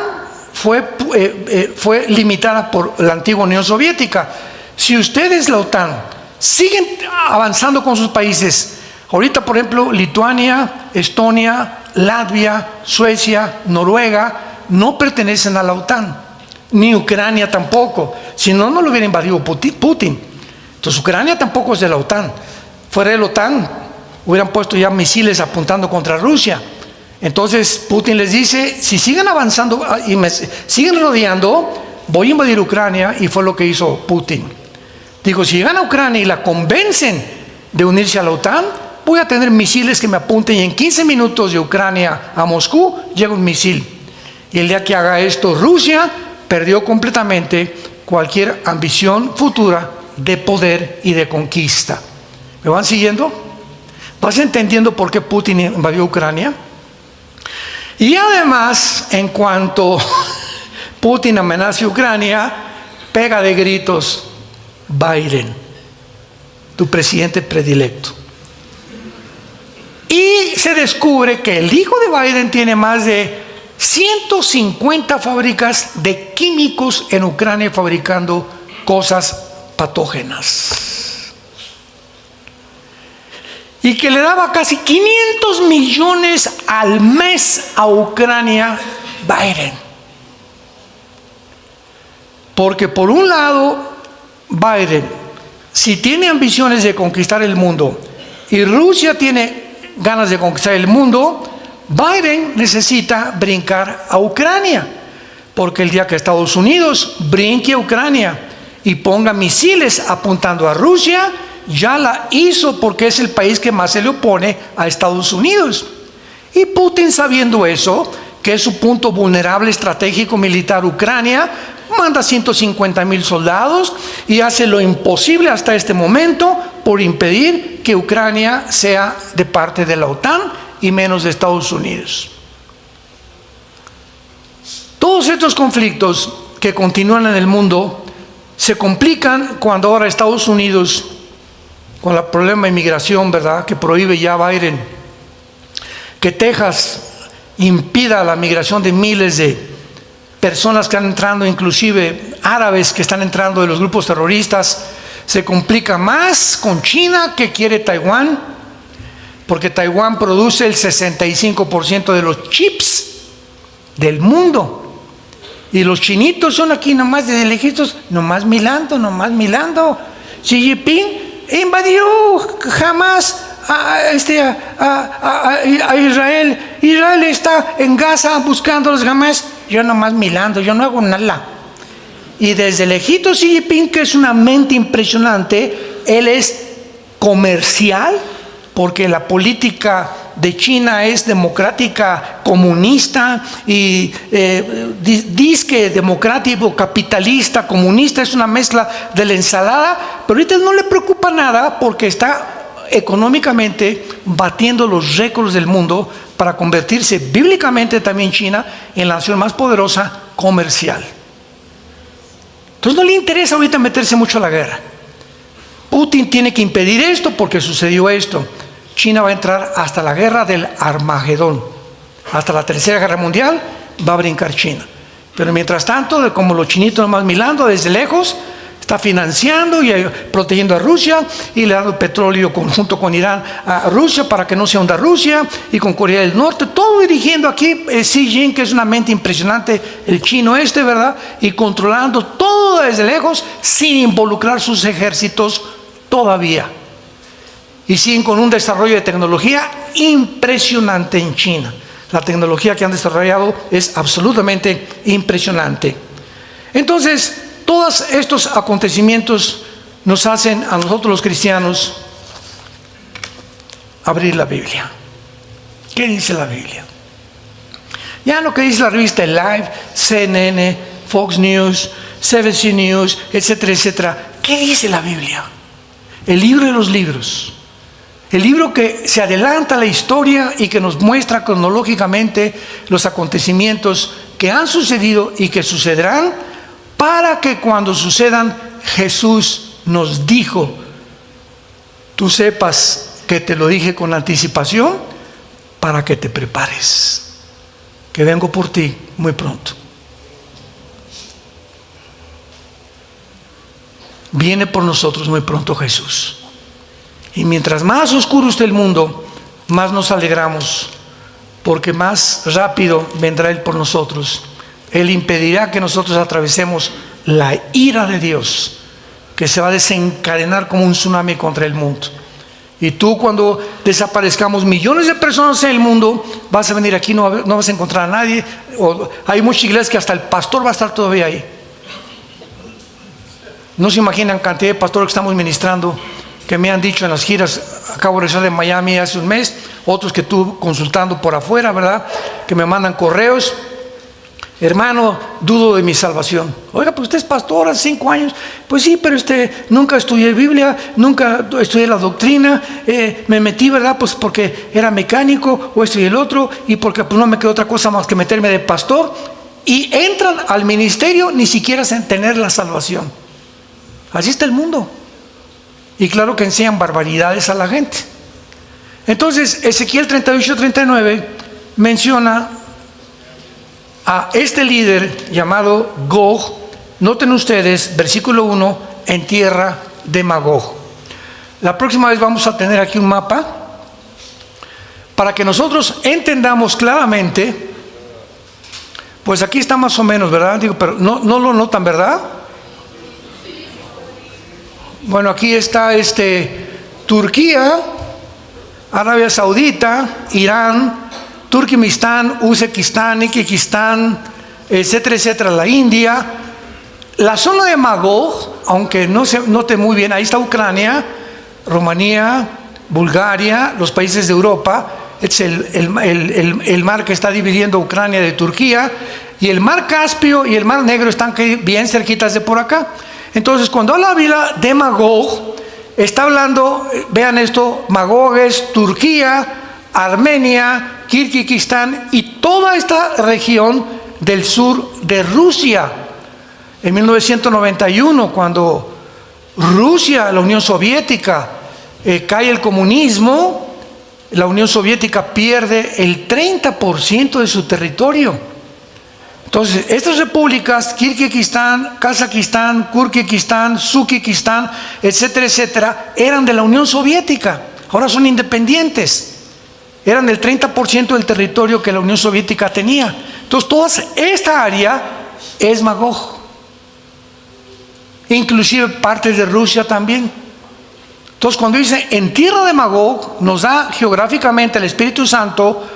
fue limitada por la antigua Unión Soviética. Si ustedes, la OTAN, siguen avanzando con sus países, ahorita por ejemplo Lituania, Estonia, Latvia, Suecia, Noruega no pertenecen a la OTAN, ni Ucrania tampoco, si no, no lo hubiera invadido Putin. Entonces Ucrania tampoco es de la OTAN. Fuera de la OTAN hubieran puesto ya misiles apuntando contra Rusia. Entonces Putin les dice: si siguen avanzando y me siguen rodeando, voy a invadir Ucrania, y fue lo que hizo Putin. Digo, si llegan a Ucrania y la convencen de unirse a la OTAN, voy a tener misiles que me apunten, y en 15 minutos de Ucrania a Moscú llega un misil. Y el día que haga esto, Rusia perdió completamente cualquier ambición futura de poder y de conquista. ¿Me van siguiendo? ¿Vas entendiendo por qué Putin invadió Ucrania? Y además, en cuanto Putin amenaza a Ucrania, pega de gritos Biden, tu presidente predilecto. Y se descubre que el hijo de Biden tiene más de 150 fábricas de químicos en Ucrania fabricando cosas patógenas. Y que le daba casi 500 millones al mes a Ucrania Biden. Porque por un lado, Biden, si tiene ambiciones de conquistar el mundo y Rusia tiene ganas de conquistar el mundo, Biden necesita brincar a Ucrania. Porque el día que Estados Unidos brinque a Ucrania y ponga misiles apuntando a Rusia, ya la hizo, porque es el país que más se le opone a Estados Unidos. Y Putin, sabiendo eso, que es su punto vulnerable estratégico militar, Ucrania, manda 150,000 soldados y hace lo imposible hasta este momento por impedir que Ucrania sea de parte de la OTAN y menos de Estados Unidos. Todos estos conflictos que continúan en el mundo se complican cuando ahora Estados Unidos, con el problema de inmigración, ¿verdad?, que prohíbe ya Biden, que Texas impida la migración de miles de personas que están entrando, inclusive árabes que están entrando de los grupos terroristas. Se complica más con China, que quiere Taiwán, porque Taiwán produce el 65% de los chips del mundo. Y los chinitos son aquí nomás desde lejitos, nomás milando. Xi Jinping invadió jamás a Israel. Israel está en Gaza buscándolos jamás. Yo nomás milando, yo no hago nada. Y desde lejitos Xi Jinping, que es una mente impresionante, él es comercial, porque la política de China es democrática, comunista y disque democrático, capitalista, comunista, es una mezcla de la ensalada, pero ahorita no le preocupa nada porque está económicamente batiendo los récords del mundo para convertirse bíblicamente también China en la nación más poderosa comercial. Entonces no le interesa ahorita meterse mucho a la guerra. Putin tiene que impedir esto porque sucedió esto. China va a entrar hasta la guerra del Armagedón, hasta la Tercera Guerra Mundial va a brincar China. Pero mientras tanto, como los chinitos nomás mirando desde lejos, está financiando y protegiendo a Rusia y le dando petróleo junto con Irán a Rusia para que no se hunda Rusia, y con Corea del Norte, todo dirigiendo aquí Xi Jinping, que es una mente impresionante, el chino ¿verdad? Y controlando todo desde lejos sin involucrar sus ejércitos todavía. Y siguen con un desarrollo de tecnología impresionante en China. La tecnología que han desarrollado es absolutamente impresionante. Entonces, todos estos acontecimientos nos hacen a nosotros los cristianos abrir la Biblia. ¿Qué dice la Biblia? Ya lo que dice la revista Live, CNN, Fox News, CBC News, etcétera, etcétera. ¿Qué dice la Biblia? El libro de los libros. El libro que se adelanta a la historia y que nos muestra cronológicamente los acontecimientos que han sucedido y que sucederán, para que cuando sucedan, Jesús nos dijo: tú sepas que te lo dije con anticipación para que te prepares, que vengo por ti muy pronto. Viene por nosotros muy pronto Jesús. Y mientras más oscuro esté el mundo, más nos alegramos, porque más rápido vendrá Él por nosotros. Él impedirá que nosotros atravesemos la ira de Dios, que se va a desencadenar como un tsunami contra el mundo. Y tú, cuando desaparezcamos millones de personas en el mundo, vas a venir aquí, no vas a encontrar a nadie. Hay muchas iglesias que hasta el pastor va a estar todavía ahí. No se imaginan cantidad de pastores que estamos ministrando, que me han dicho en las giras. Acabo de regresar de Miami hace un mes, otros que estuve consultando por afuera, ¿verdad? Que me mandan correos: hermano, dudo de mi salvación. Oiga, pues usted es pastor hace 5 años. Pues sí, pero nunca estudié Biblia, nunca estudié la doctrina, me metí, ¿verdad? Pues porque era mecánico o esto y el otro, y porque pues no me quedó otra cosa más que meterme de pastor. Y entran al ministerio ni siquiera sin tener la salvación. Así está el mundo. Y claro que enseñan barbaridades a la gente. Entonces, Ezequiel 38-39 menciona a este líder llamado Gog. Noten ustedes, versículo 1, en tierra de Magog. La próxima vez vamos a tener aquí un mapa para que nosotros entendamos claramente. Pues aquí está más o menos, ¿verdad? Digo, pero no lo notan, ¿verdad? Bueno, aquí está Turquía, Arabia Saudita, Irán, Turkmenistán, Uzbekistán, Kirguistán, etcétera, etcétera, la India. La zona de Magog, aunque no se note muy bien, ahí está Ucrania, Rumanía, Bulgaria, los países de Europa. Es el mar que está dividiendo Ucrania de Turquía, y el mar Caspio y el mar Negro están bien cerquitas de por acá. Entonces, cuando habla de Magog, está hablando, vean esto: Magog es Turquía, Armenia, Kirguistán y toda esta región del sur de Rusia. En 1991, cuando Rusia, la Unión Soviética, cae el comunismo, la Unión Soviética pierde el 30% de su territorio. Entonces, estas repúblicas, Kirguistán, Kazajistán, Kirguistán, Uzbekistán, etcétera, etcétera, eran de la Unión Soviética. Ahora son independientes. Eran el 30% del territorio que la Unión Soviética tenía. Entonces, toda esta área es Magog. Inclusive partes de Rusia también. Entonces, cuando dice en tierra de Magog, nos da geográficamente el Espíritu Santo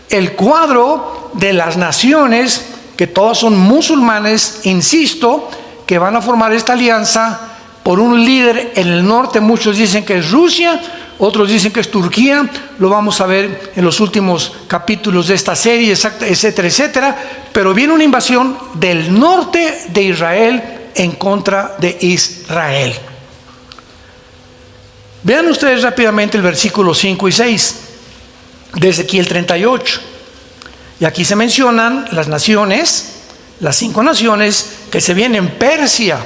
el cuadro de las naciones, que todas son musulmanes, insisto, que van a formar esta alianza por un líder en el norte. Muchos dicen que es Rusia, otros dicen que es Turquía. Lo vamos a ver en los últimos capítulos de esta serie, etcétera, etcétera. Pero viene una invasión del norte de Israel en contra de Israel. Vean ustedes rápidamente el versículo 5 y 6 de Ezequiel 38. Y aquí se mencionan las naciones, las 5 naciones que se vienen en Persia,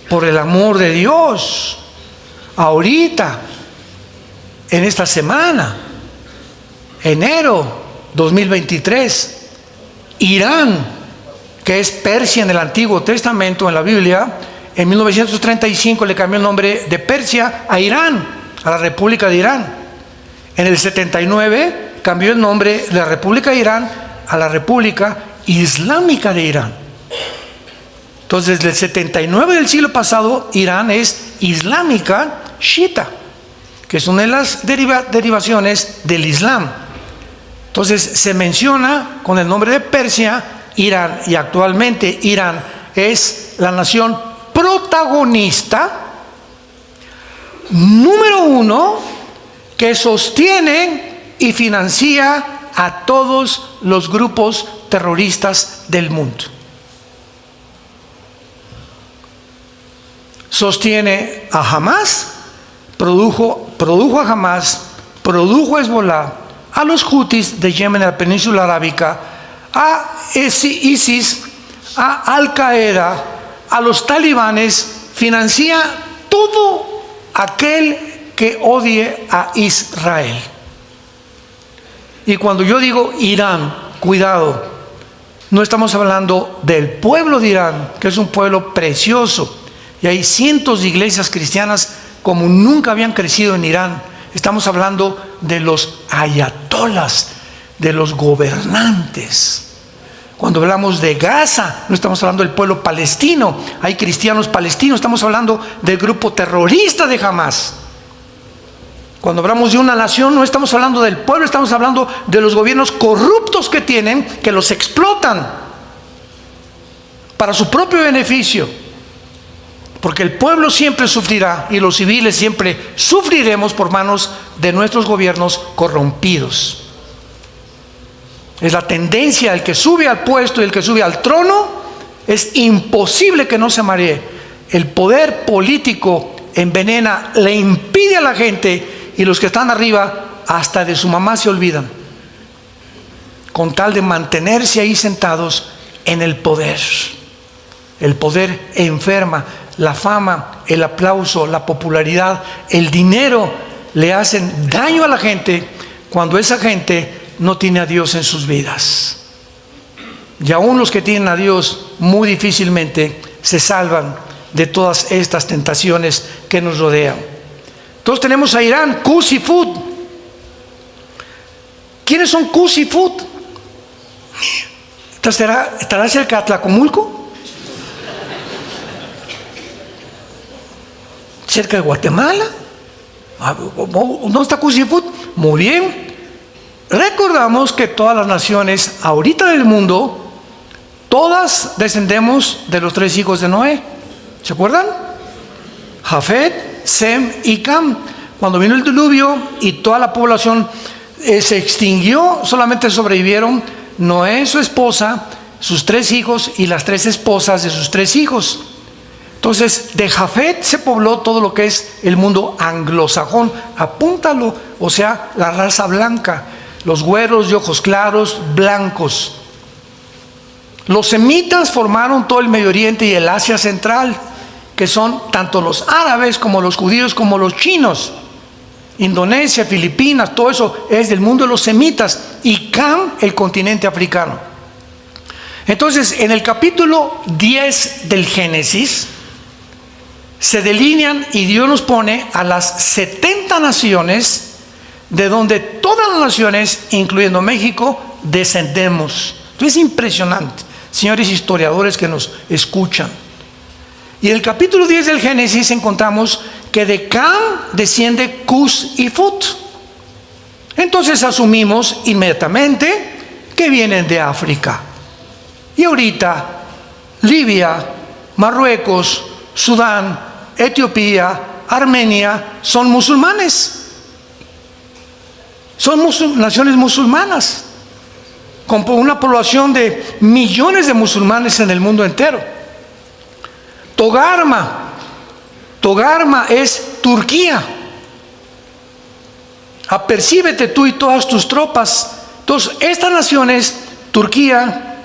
por el amor de Dios, ahorita, en esta semana, enero 2023, Irán, que es Persia en el Antiguo Testamento, en la Biblia, en 1935 le cambió el nombre de Persia a Irán, a la República de Irán. En el 79 cambió el nombre de la República de Irán a la República Islámica de Irán. Entonces, desde el 79 del siglo pasado, Irán es islámica chiita, que es una de las derivaciones del Islam. Entonces, se menciona con el nombre de Persia, Irán, y actualmente Irán es la nación protagonista número 1 que sostiene y financia a todos los grupos terroristas del mundo. Sostiene a Hamas, produjo a Hamas, produjo a Hezbollah, a los Houthis de Yemen, en la península arábica, a ISIS, a Al Qaeda, a los talibanes, financia todo aquel que odie a Israel. Y cuando yo digo Irán, cuidado, no estamos hablando del pueblo de Irán, que es un pueblo precioso, y hay cientos de iglesias cristianas como nunca habían crecido en Irán. Estamos hablando de los ayatolas, de los gobernantes. Cuando hablamos de Gaza, no estamos hablando del pueblo palestino, hay cristianos palestinos, estamos hablando del grupo terrorista de Hamas. Cuando hablamos de una nación, no estamos hablando del pueblo, estamos hablando de los gobiernos corruptos que tienen, que los explotan para su propio beneficio. Porque el pueblo siempre sufrirá y los civiles siempre sufriremos por manos de nuestros gobiernos corrompidos. Es la tendencia, el que sube al puesto y el que sube al trono, es imposible que no se maree. El poder político envenena, le impide a la gente, y los que están arriba hasta de su mamá se olvidan, con tal de mantenerse ahí sentados en el poder. El poder enferma, la fama, el aplauso, la popularidad, el dinero le hacen daño a la gente cuando esa gente no tiene a Dios en sus vidas. Y aún los que tienen a Dios muy difícilmente se salvan de todas estas tentaciones que nos rodean. Entonces tenemos a Irán, Qus y Fud. ¿Quiénes son Qus y Fud? ¿Estará cerca de Tlacomulco? ¿Cerca de Guatemala? ¿Dónde está Qus y Fud? Muy bien. Recordamos que todas las naciones ahorita del mundo, todas descendemos de los 3 hijos de Noé. ¿Se acuerdan? Jafet, Sem y Cam. Cuando vino el diluvio y toda la población se extinguió, solamente sobrevivieron Noé, su esposa, sus 3 hijos y las 3 esposas de sus 3 hijos. Entonces, de Jafet se pobló todo lo que es el mundo anglosajón. Apúntalo, o sea, la raza blanca, los güeros de ojos claros, blancos. Los semitas formaron todo el Medio Oriente y el Asia Central, que son tanto los árabes como los judíos como los chinos. Indonesia, Filipinas, todo eso es del mundo de los semitas, y Cam, el continente africano. Entonces, en el capítulo 10 del Génesis se delinean y Dios nos pone a las 70 naciones, de donde todas las naciones, incluyendo México, descendemos. Esto es impresionante, señores historiadores que nos escuchan. Y en el capítulo 10 del Génesis encontramos que de Cam desciende Cus y Fut. Entonces asumimos inmediatamente que vienen de África. Y ahorita Libia, Marruecos, Sudán, Etiopía, Armenia son musulmanes. Son naciones musulmanas, con una población de millones de musulmanes en el mundo entero. Togarma es Turquía. Apercíbete tú y todas tus tropas. Entonces, estas naciones, Turquía,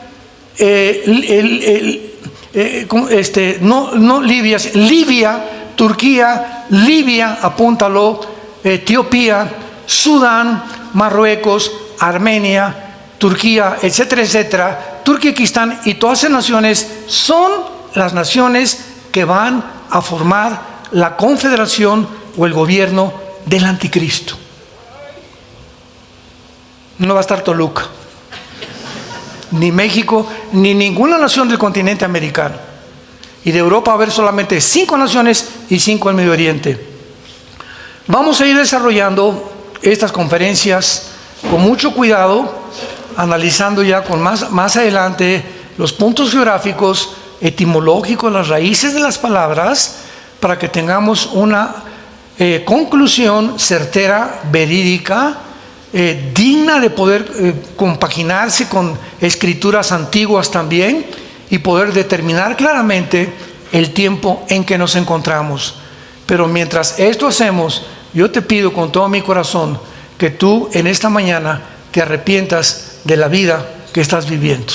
Libia, Turquía, Libia, apúntalo, Etiopía, Sudán, Marruecos, Armenia, Turquía, etcétera, etcétera, Turquistán y todas esas naciones son las naciones que van a formar la confederación o el gobierno del anticristo. No va a estar Toluca, ni México, ni ninguna nación del continente americano. Y de Europa va a haber solamente 5 naciones y 5 en Medio Oriente. Vamos a ir desarrollando estas conferencias con mucho cuidado, analizando ya con más adelante los puntos geográficos, etimológicos, las raíces de las palabras, para que tengamos una conclusión certera, verídica, digna de poder compaginarse con escrituras antiguas también y poder determinar claramente el tiempo en que nos encontramos. Pero mientras esto hacemos, yo te pido con todo mi corazón que tú en esta mañana te arrepientas de la vida que estás viviendo.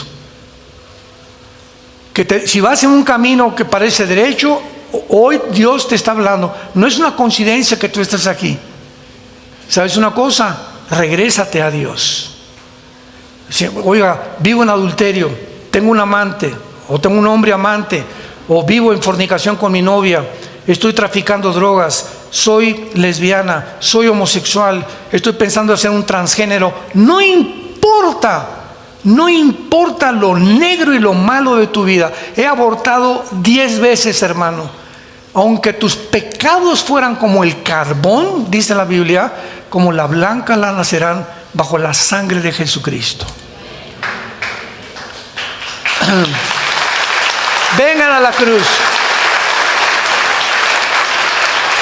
Si vas en un camino que parece derecho, hoy Dios te está hablando. No es una coincidencia que tú estés aquí. ¿Sabes una cosa? Regrésate a Dios. Oiga, vivo en adulterio, tengo un amante, o tengo un hombre amante, o vivo en fornicación con mi novia, estoy traficando drogas, soy lesbiana, soy homosexual, estoy pensando en ser un transgénero. No importa lo negro y lo malo de tu vida. He abortado 10 veces, hermano. Aunque tus pecados fueran como el carbón, dice la Biblia, como la blanca lana serán bajo la sangre de Jesucristo. Vengan a la cruz.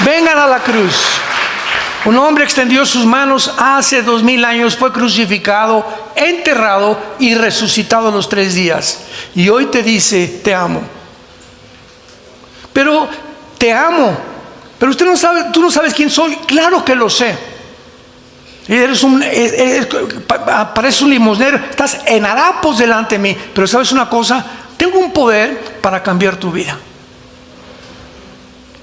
Vengan a la cruz. Un hombre extendió sus manos hace 2000 años, fue crucificado, enterrado y resucitado a los 3 días. Y hoy te dice, te amo. Pero te amo. Pero usted no sabe, tú no sabes quién soy. Claro que lo sé. Pareces un limosnero, estás en harapos delante de mí. Pero sabes una cosa, tengo un poder para cambiar tu vida.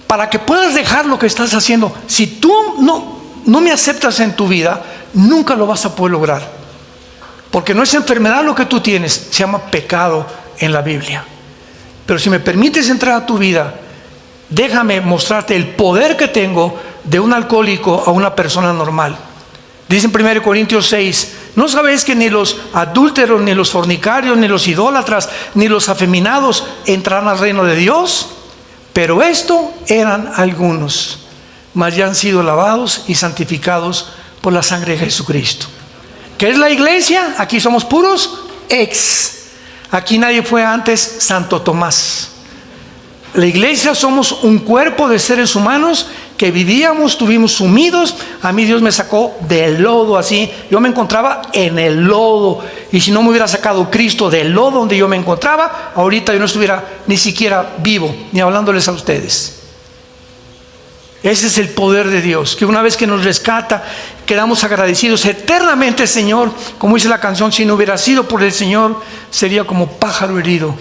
Para que puedas dejar lo que estás haciendo. Si tú no me aceptas en tu vida, nunca lo vas a poder lograr. Porque no es enfermedad lo que tú tienes, se llama pecado en la Biblia. Pero si me permites entrar a tu vida, déjame mostrarte el poder que tengo de un alcohólico a una persona normal. Dice en 1 Corintios 6, ¿no sabéis que ni los adúlteros, ni los fornicarios, ni los idólatras, ni los afeminados entrarán al reino de Dios? Pero esto eran algunos, mas ya han sido lavados y santificados por la sangre de Jesucristo. ¿Qué es la iglesia? Aquí somos puros ex. Aquí nadie fue antes Santo Tomás. La iglesia somos un cuerpo de seres humanos que vivíamos, estuvimos sumidos. A mí Dios me sacó del lodo así. Yo me encontraba en el lodo. Y si no me hubiera sacado Cristo del lodo donde yo me encontraba, ahorita yo no estuviera ni siquiera vivo, ni hablándoles a ustedes. Ese es el poder de Dios, que una vez que nos rescata, quedamos agradecidos eternamente, Señor. Como dice la canción, si no hubiera sido por el Señor, sería como pájaro herido,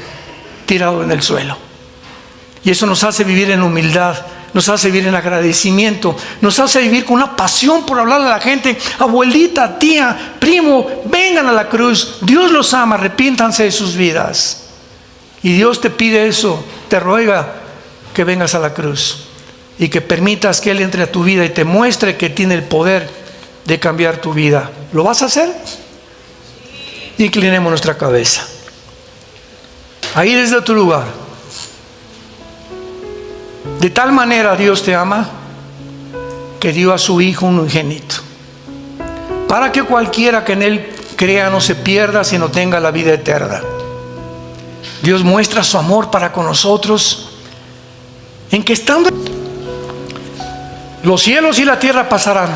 tirado en el suelo. Y eso nos hace vivir en humildad, nos hace vivir en agradecimiento, nos hace vivir con una pasión por hablarle a la gente. Abuelita, tía, primo, vengan a la cruz. Dios los ama, arrepiéntanse de sus vidas. Y Dios te pide eso, te ruega que vengas a la cruz y que permitas que Él entre a tu vida y te muestre que tiene el poder de cambiar tu vida. ¿Lo vas a hacer? Inclinemos nuestra cabeza. Ahí desde tu lugar. De tal manera Dios te ama que dio a su Hijo unigénito, para que cualquiera que en Él crea no se pierda, sino tenga la vida eterna. Dios muestra su amor para con nosotros en que estando los cielos y la tierra pasarán,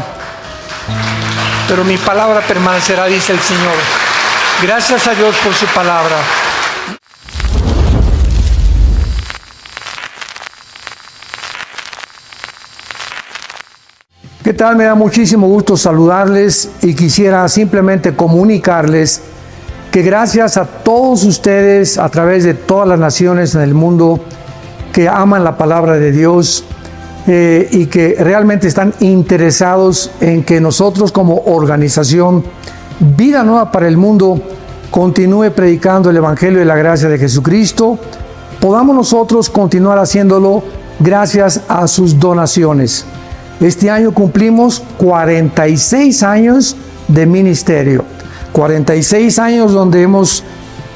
pero mi palabra permanecerá, dice el Señor. Gracias a Dios por su palabra. ¿Qué tal? Me da muchísimo gusto saludarles y quisiera simplemente comunicarles que gracias a todos ustedes a través de todas las naciones en el mundo que aman la palabra de Dios y que realmente están interesados en que nosotros como organización Vida Nueva para el Mundo continúe predicando el Evangelio de la gracia de Jesucristo, podamos nosotros continuar haciéndolo gracias a sus donaciones. Este año cumplimos 46 años de ministerio, 46 años donde hemos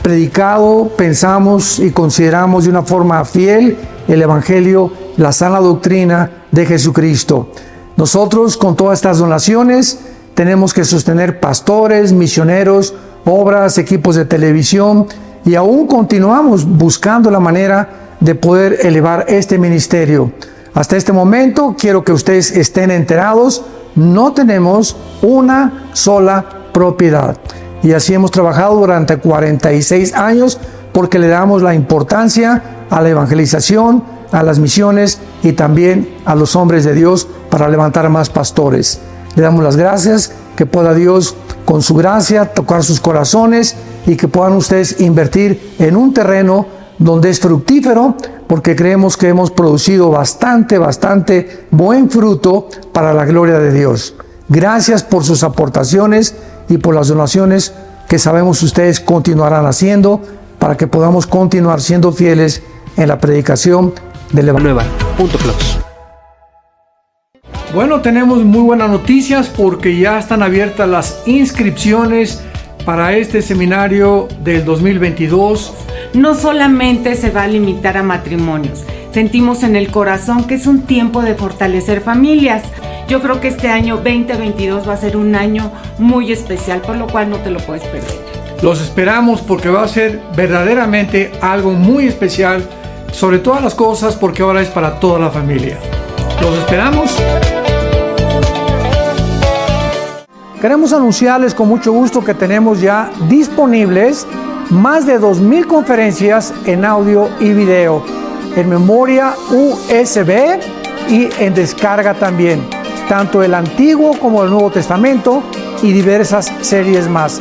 predicado, pensamos y consideramos de una forma fiel el Evangelio, la sana doctrina de Jesucristo. Nosotros con todas estas donaciones tenemos que sostener pastores, misioneros, obras, equipos de televisión y aún continuamos buscando la manera de poder elevar este ministerio. Hasta este momento, quiero que ustedes estén enterados, no tenemos una sola propiedad. Y así hemos trabajado durante 46 años porque le damos la importancia a la evangelización, a las misiones y también a los hombres de Dios para levantar más pastores. Le damos las gracias, que pueda Dios con su gracia tocar sus corazones y que puedan ustedes invertir en un terreno donde es fructífero, porque creemos que hemos producido bastante buen fruto para la gloria de Dios. Gracias por sus aportaciones y por las donaciones que sabemos ustedes continuarán haciendo para que podamos continuar siendo fieles en la predicación del Evangelio. Bueno, tenemos muy buenas noticias porque ya están abiertas las inscripciones para este seminario del 2022. No solamente se va a limitar a matrimonios, sentimos en el corazón que es un tiempo de fortalecer familias. Yo creo que este año 2022 va a ser un año muy especial, por lo cual no te lo puedes perder. Los esperamos porque va a ser verdaderamente algo muy especial, sobre todas las cosas, porque ahora es para toda la familia. Los esperamos. Queremos anunciarles con mucho gusto que tenemos ya disponibles más de 2,000 conferencias en audio y video, en memoria USB y en descarga también, tanto el Antiguo como el Nuevo Testamento y diversas series más.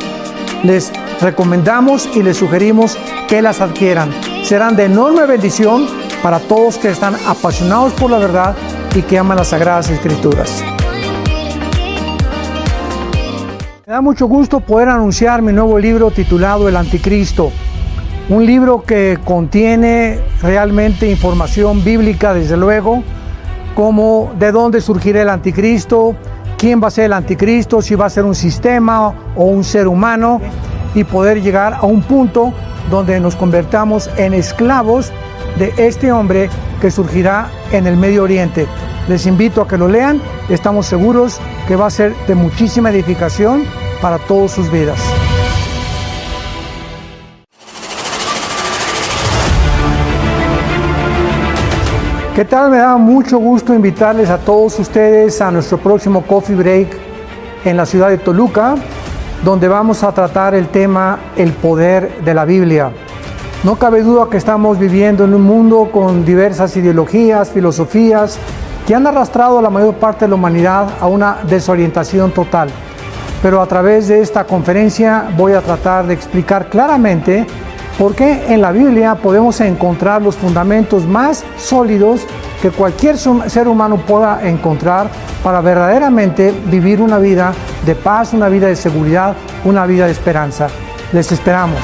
Les recomendamos y les sugerimos que las adquieran. Serán de enorme bendición para todos que están apasionados por la verdad y que aman las Sagradas Escrituras. Me da mucho gusto poder anunciar mi nuevo libro titulado El Anticristo, un libro que contiene realmente información bíblica, desde luego, como de dónde surgirá el Anticristo, quién va a ser el Anticristo, si va a ser un sistema o un ser humano, y poder llegar a un punto donde nos convertamos en esclavos de este hombre que surgirá en el Medio Oriente. Les invito a que lo lean, estamos seguros que va a ser de muchísima edificación para todas sus vidas. ¿Qué tal? Me da mucho gusto invitarles a todos ustedes a nuestro próximo Coffee Break en la ciudad de Toluca, donde vamos a tratar el tema El poder de la Biblia. No cabe duda que estamos viviendo en un mundo con diversas ideologías, filosofías, que han arrastrado a la mayor parte de la humanidad a una desorientación total. Pero a través de esta conferencia voy a tratar de explicar claramente por qué en la Biblia podemos encontrar los fundamentos más sólidos que cualquier ser humano pueda encontrar para verdaderamente vivir una vida de paz, una vida de seguridad, una vida de esperanza. Les esperamos.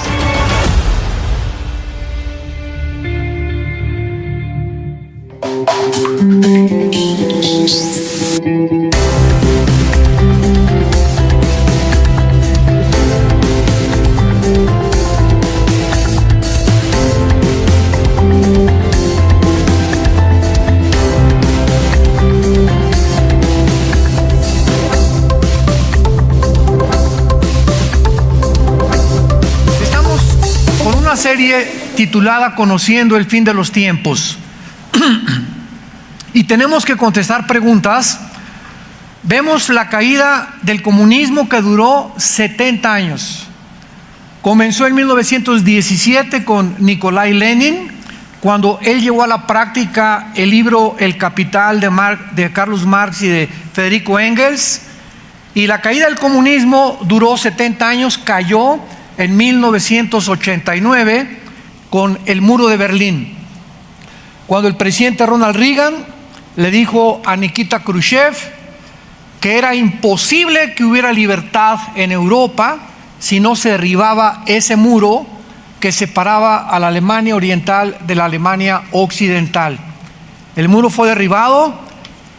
una serie titulada Conociendo el fin de los tiempos. Y tenemos que contestar preguntas. Vemos la caída del comunismo que duró 70 años. Comenzó en 1917 con Nikolai Lenin, cuando él llevó a la práctica el libro El Capital de Carlos Marx y de Federico Engels. Y la caída del comunismo duró 70 años, cayó en 1989 con el muro de Berlín, cuando el presidente Ronald Reagan le dijo a Nikita Khrushchev que era imposible que hubiera libertad en Europa si no se derribaba ese muro que separaba a la Alemania oriental de la Alemania occidental. El muro fue derribado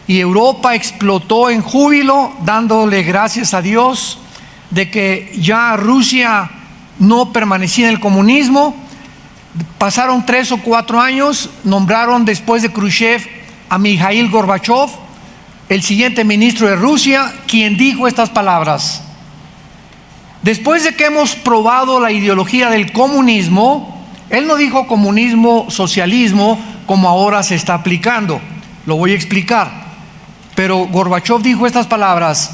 y Europa explotó en júbilo, dándole gracias a Dios de que ya Rusia no permanecía en el comunismo. Pasaron 3 o 4 años, nombraron después de Khrushchev a Mikhail Gorbachev, el siguiente ministro de Rusia, quien dijo estas palabras: después de que hemos probado la ideología del comunismo, él no dijo comunismo, socialismo, como ahora se está aplicando, lo voy a explicar, pero Gorbachev dijo estas palabras: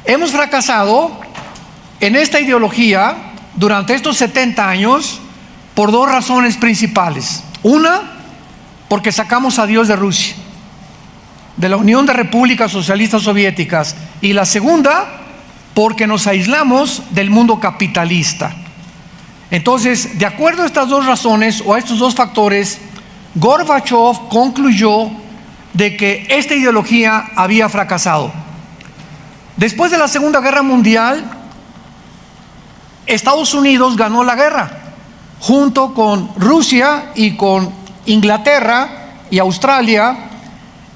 hemos fracasado en esta ideología durante estos 70 años por 2 razones principales. Una, porque sacamos a Dios de Rusia, de la Unión de Repúblicas Socialistas Soviéticas, y la segunda, porque nos aislamos del mundo capitalista. Entonces, de acuerdo a estas 2 razones o a estos 2 factores, Gorbachev concluyó de que esta ideología había fracasado. Después de la Segunda Guerra Mundial, Estados Unidos ganó la guerra junto con Rusia y con Inglaterra y Australia,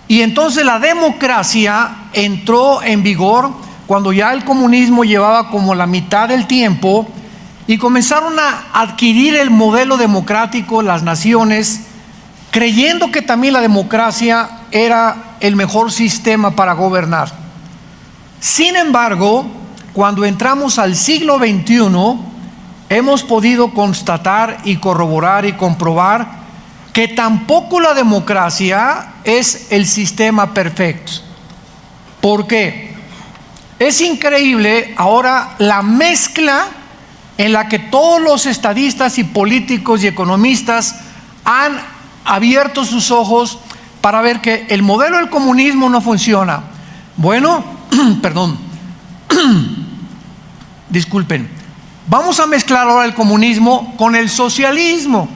y entonces la democracia entró en vigor cuando ya el comunismo llevaba como la mitad del tiempo, y comenzaron a adquirir el modelo democrático las naciones, creyendo que también la democracia era el mejor sistema para gobernar. Sin embargo, cuando entramos al siglo XXI, hemos podido constatar y corroborar y comprobar que tampoco la democracia es el sistema perfecto. ¿Por qué? Es increíble ahora la mezcla en la que todos los estadistas y políticos y economistas han abierto sus ojos para ver que el modelo del comunismo no funciona. Bueno, perdón, disculpen, vamos a mezclar ahora el comunismo con el socialismo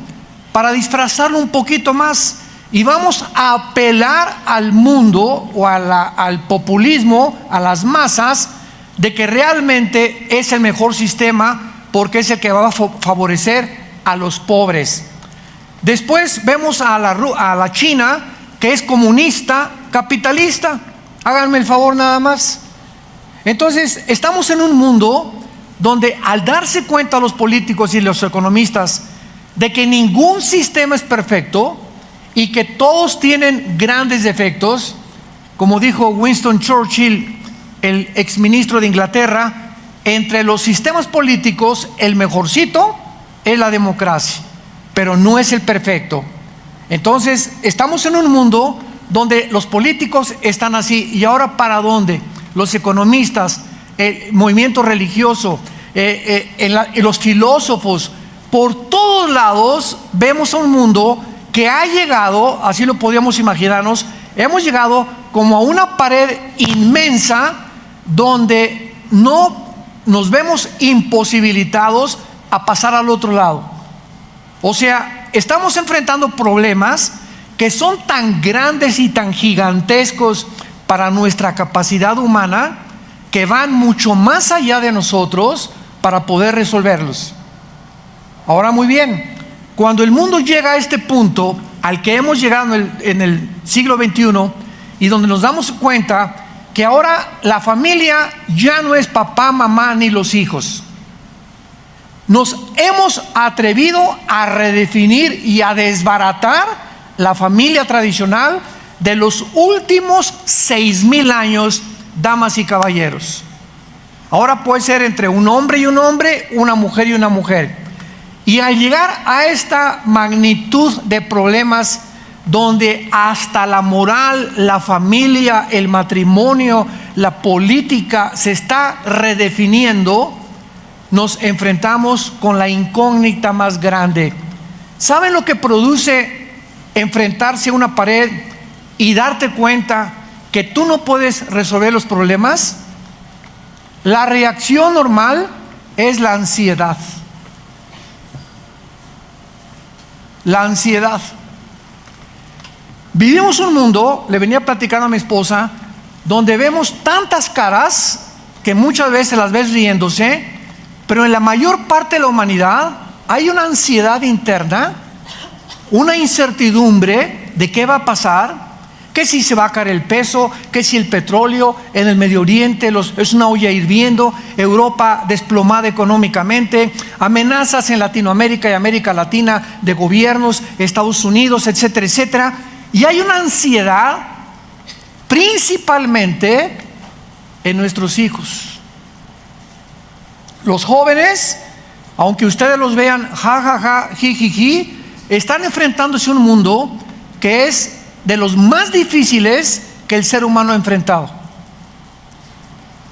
para disfrazarlo un poquito más, y vamos a apelar al mundo o al populismo, a las masas, de que realmente es el mejor sistema porque es el que va a favorecer a los pobres. Después vemos a la China, que es comunista, capitalista. Háganme el favor nada más. Entonces, estamos en un mundo donde, al darse cuenta los políticos y los economistas de que ningún sistema es perfecto y que todos tienen grandes defectos, como dijo Winston Churchill, el exministro de Inglaterra, entre los sistemas políticos el mejorcito es la democracia, pero no es el perfecto. Entonces, estamos en un mundo donde los políticos están así. ¿Y ahora para dónde? Los economistas, el movimiento religioso, los filósofos, por todos lados vemos a un mundo que ha llegado, así lo podíamos imaginarnos, hemos llegado como a una pared inmensa donde no nos vemos imposibilitados a pasar al otro lado. O sea, estamos enfrentando problemas que son tan grandes y tan gigantescos para nuestra capacidad humana, que van mucho más allá de nosotros para poder resolverlos. Ahora, muy bien, cuando el mundo llega a este punto al que hemos llegado en el siglo XXI, y donde nos damos cuenta que ahora la familia ya no es papá, mamá ni los hijos, nos hemos atrevido a redefinir y a desbaratar la familia tradicional de los últimos 6,000 años, damas y caballeros. Ahora puede ser entre un hombre y un hombre, una mujer y una mujer. Y al llegar a esta magnitud de problemas, donde hasta la moral, la familia, el matrimonio, la política se está redefiniendo, nos enfrentamos con la incógnita más grande. ¿Saben lo que produce enfrentarse a una pared y darte cuenta que tú no puedes resolver los problemas? La reacción normal es la ansiedad. La ansiedad. Vivimos un mundo, le venía platicando a mi esposa, donde vemos tantas caras que muchas veces las ves riéndose, pero en la mayor parte de la humanidad hay una ansiedad interna, una incertidumbre de qué va a pasar, que si se va a caer el peso, que si el petróleo en el Medio Oriente es una olla hirviendo, Europa desplomada económicamente, amenazas en Latinoamérica y América Latina de gobiernos, Estados Unidos, etcétera, etcétera. Y hay una ansiedad principalmente en nuestros hijos. Los jóvenes, aunque ustedes los vean ja, ja, ja, ji, ji, ji, están enfrentándose a un mundo que es de los más difíciles que el ser humano ha enfrentado.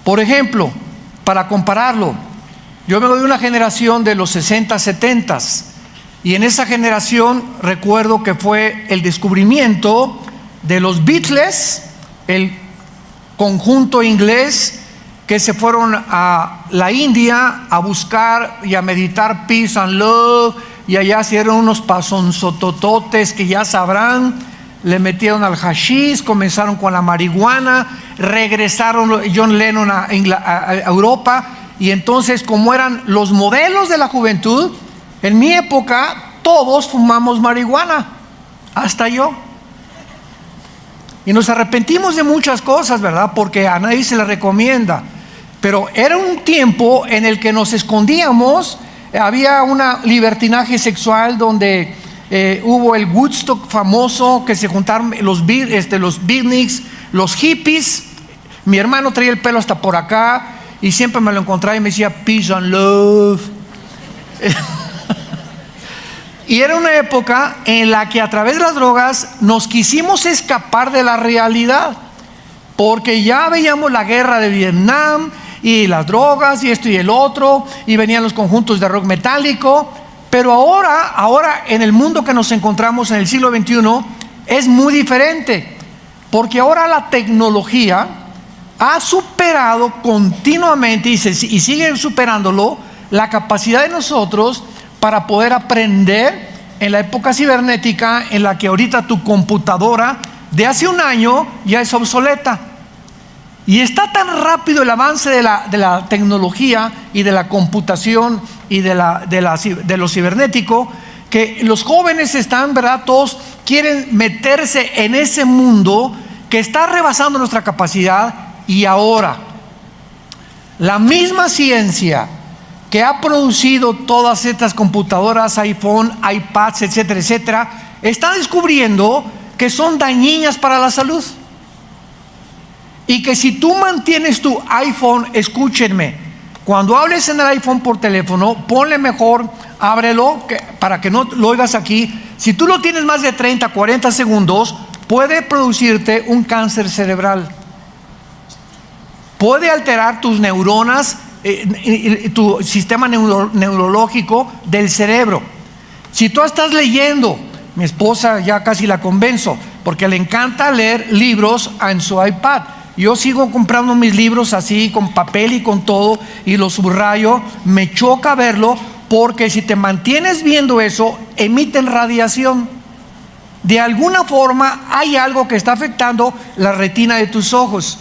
Por ejemplo, para compararlo, yo vengo de una generación de los 60, 70, y en esa generación recuerdo que fue el descubrimiento de los Beatles, el conjunto inglés que se fueron a la India a buscar y a meditar peace and love, y allá hicieron unos pasonzotototes que ya sabrán, le metieron al hashish, comenzaron con la marihuana, regresaron John Lennon a Europa, y entonces, como eran los modelos de la juventud, en mi época todos fumamos marihuana, hasta yo. Y nos arrepentimos de muchas cosas, ¿verdad? Porque a nadie se le recomienda. Pero era un tiempo en el que nos escondíamos, había un libertinaje sexual donde hubo el Woodstock famoso, que se juntaron los beatniks, los hippies. Mi hermano traía el pelo hasta por acá y siempre me lo encontraba y me decía peace and love. Y era una época en la que a través de las drogas nos quisimos escapar de la realidad, porque ya veíamos la guerra de Vietnam y las drogas y esto y el otro, y venían los conjuntos de rock metálico. Pero ahora en el mundo que nos encontramos en el siglo XXI es muy diferente, porque ahora la tecnología ha superado continuamente y sigue superándolo la capacidad de nosotros para poder aprender en la época cibernética, en la que ahorita tu computadora de hace un año ya es obsoleta. Y está tan rápido el avance de la tecnología y de la computación y de lo cibernético, que los jóvenes están, ¿verdad? Todos quieren meterse en ese mundo que está rebasando nuestra capacidad. Y ahora, la misma ciencia que ha producido todas estas computadoras, iPhone, iPads, etcétera, etcétera, está descubriendo que son dañinas para la salud. Y que si tú mantienes tu iPhone, escúchenme, cuando hables en el iPhone por teléfono, ponle mejor, ábrelo para que no lo oigas aquí. Si tú lo tienes más de 30, 40 segundos, puede producirte un cáncer cerebral. Puede alterar tus neuronas, tu sistema neurológico del cerebro. Si tú estás leyendo, mi esposa ya casi la convenzo, porque le encanta leer libros en su iPad. Yo sigo comprando mis libros así, con papel y con todo, y los subrayo. Me choca verlo, porque si te mantienes viendo eso, emiten radiación. De alguna forma hay algo que está afectando la retina de tus ojos.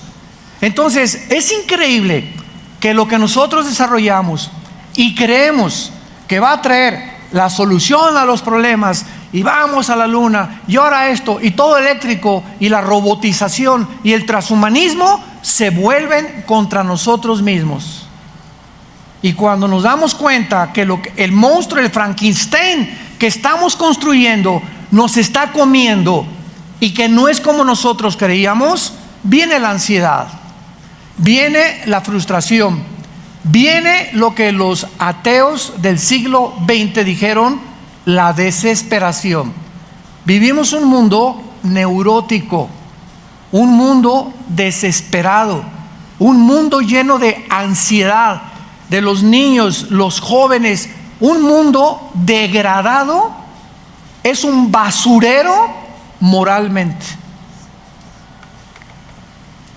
Entonces, es increíble que lo que nosotros desarrollamos y creemos que va a traer la solución a los problemas, y vamos a la luna, y ahora esto, y todo eléctrico, y la robotización, y el transhumanismo, se vuelven contra nosotros mismos. Y cuando nos damos cuenta que el monstruo, el Frankenstein que estamos construyendo, nos está comiendo, y que no es como nosotros creíamos, viene la ansiedad, viene la frustración, Viene lo que los ateos del siglo XX dijeron, la desesperación. Vivimos un mundo neurótico, un mundo desesperado, un mundo lleno de ansiedad de los niños, los jóvenes, un mundo degradado, es un basurero moralmente.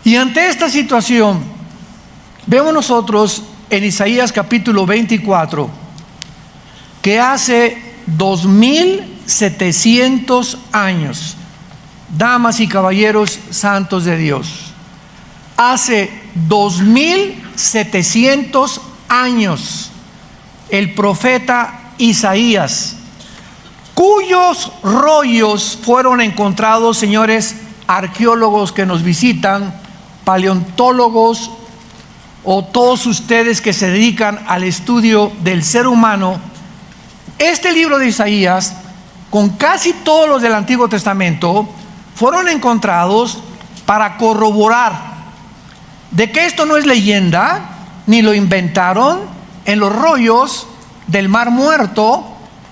Y ante esta situación, vemos nosotros en Isaías capítulo 24, que hace 2700 años, damas y caballeros santos de Dios, hace 2700 años, el profeta Isaías, cuyos rollos fueron encontrados, señores arqueólogos que nos visitan, paleontólogos o todos ustedes que se dedican al estudio del ser humano, este libro de Isaías, con casi todos los del Antiguo Testamento, fueron encontrados para corroborar de que esto no es leyenda, ni lo inventaron en los rollos del Mar Muerto,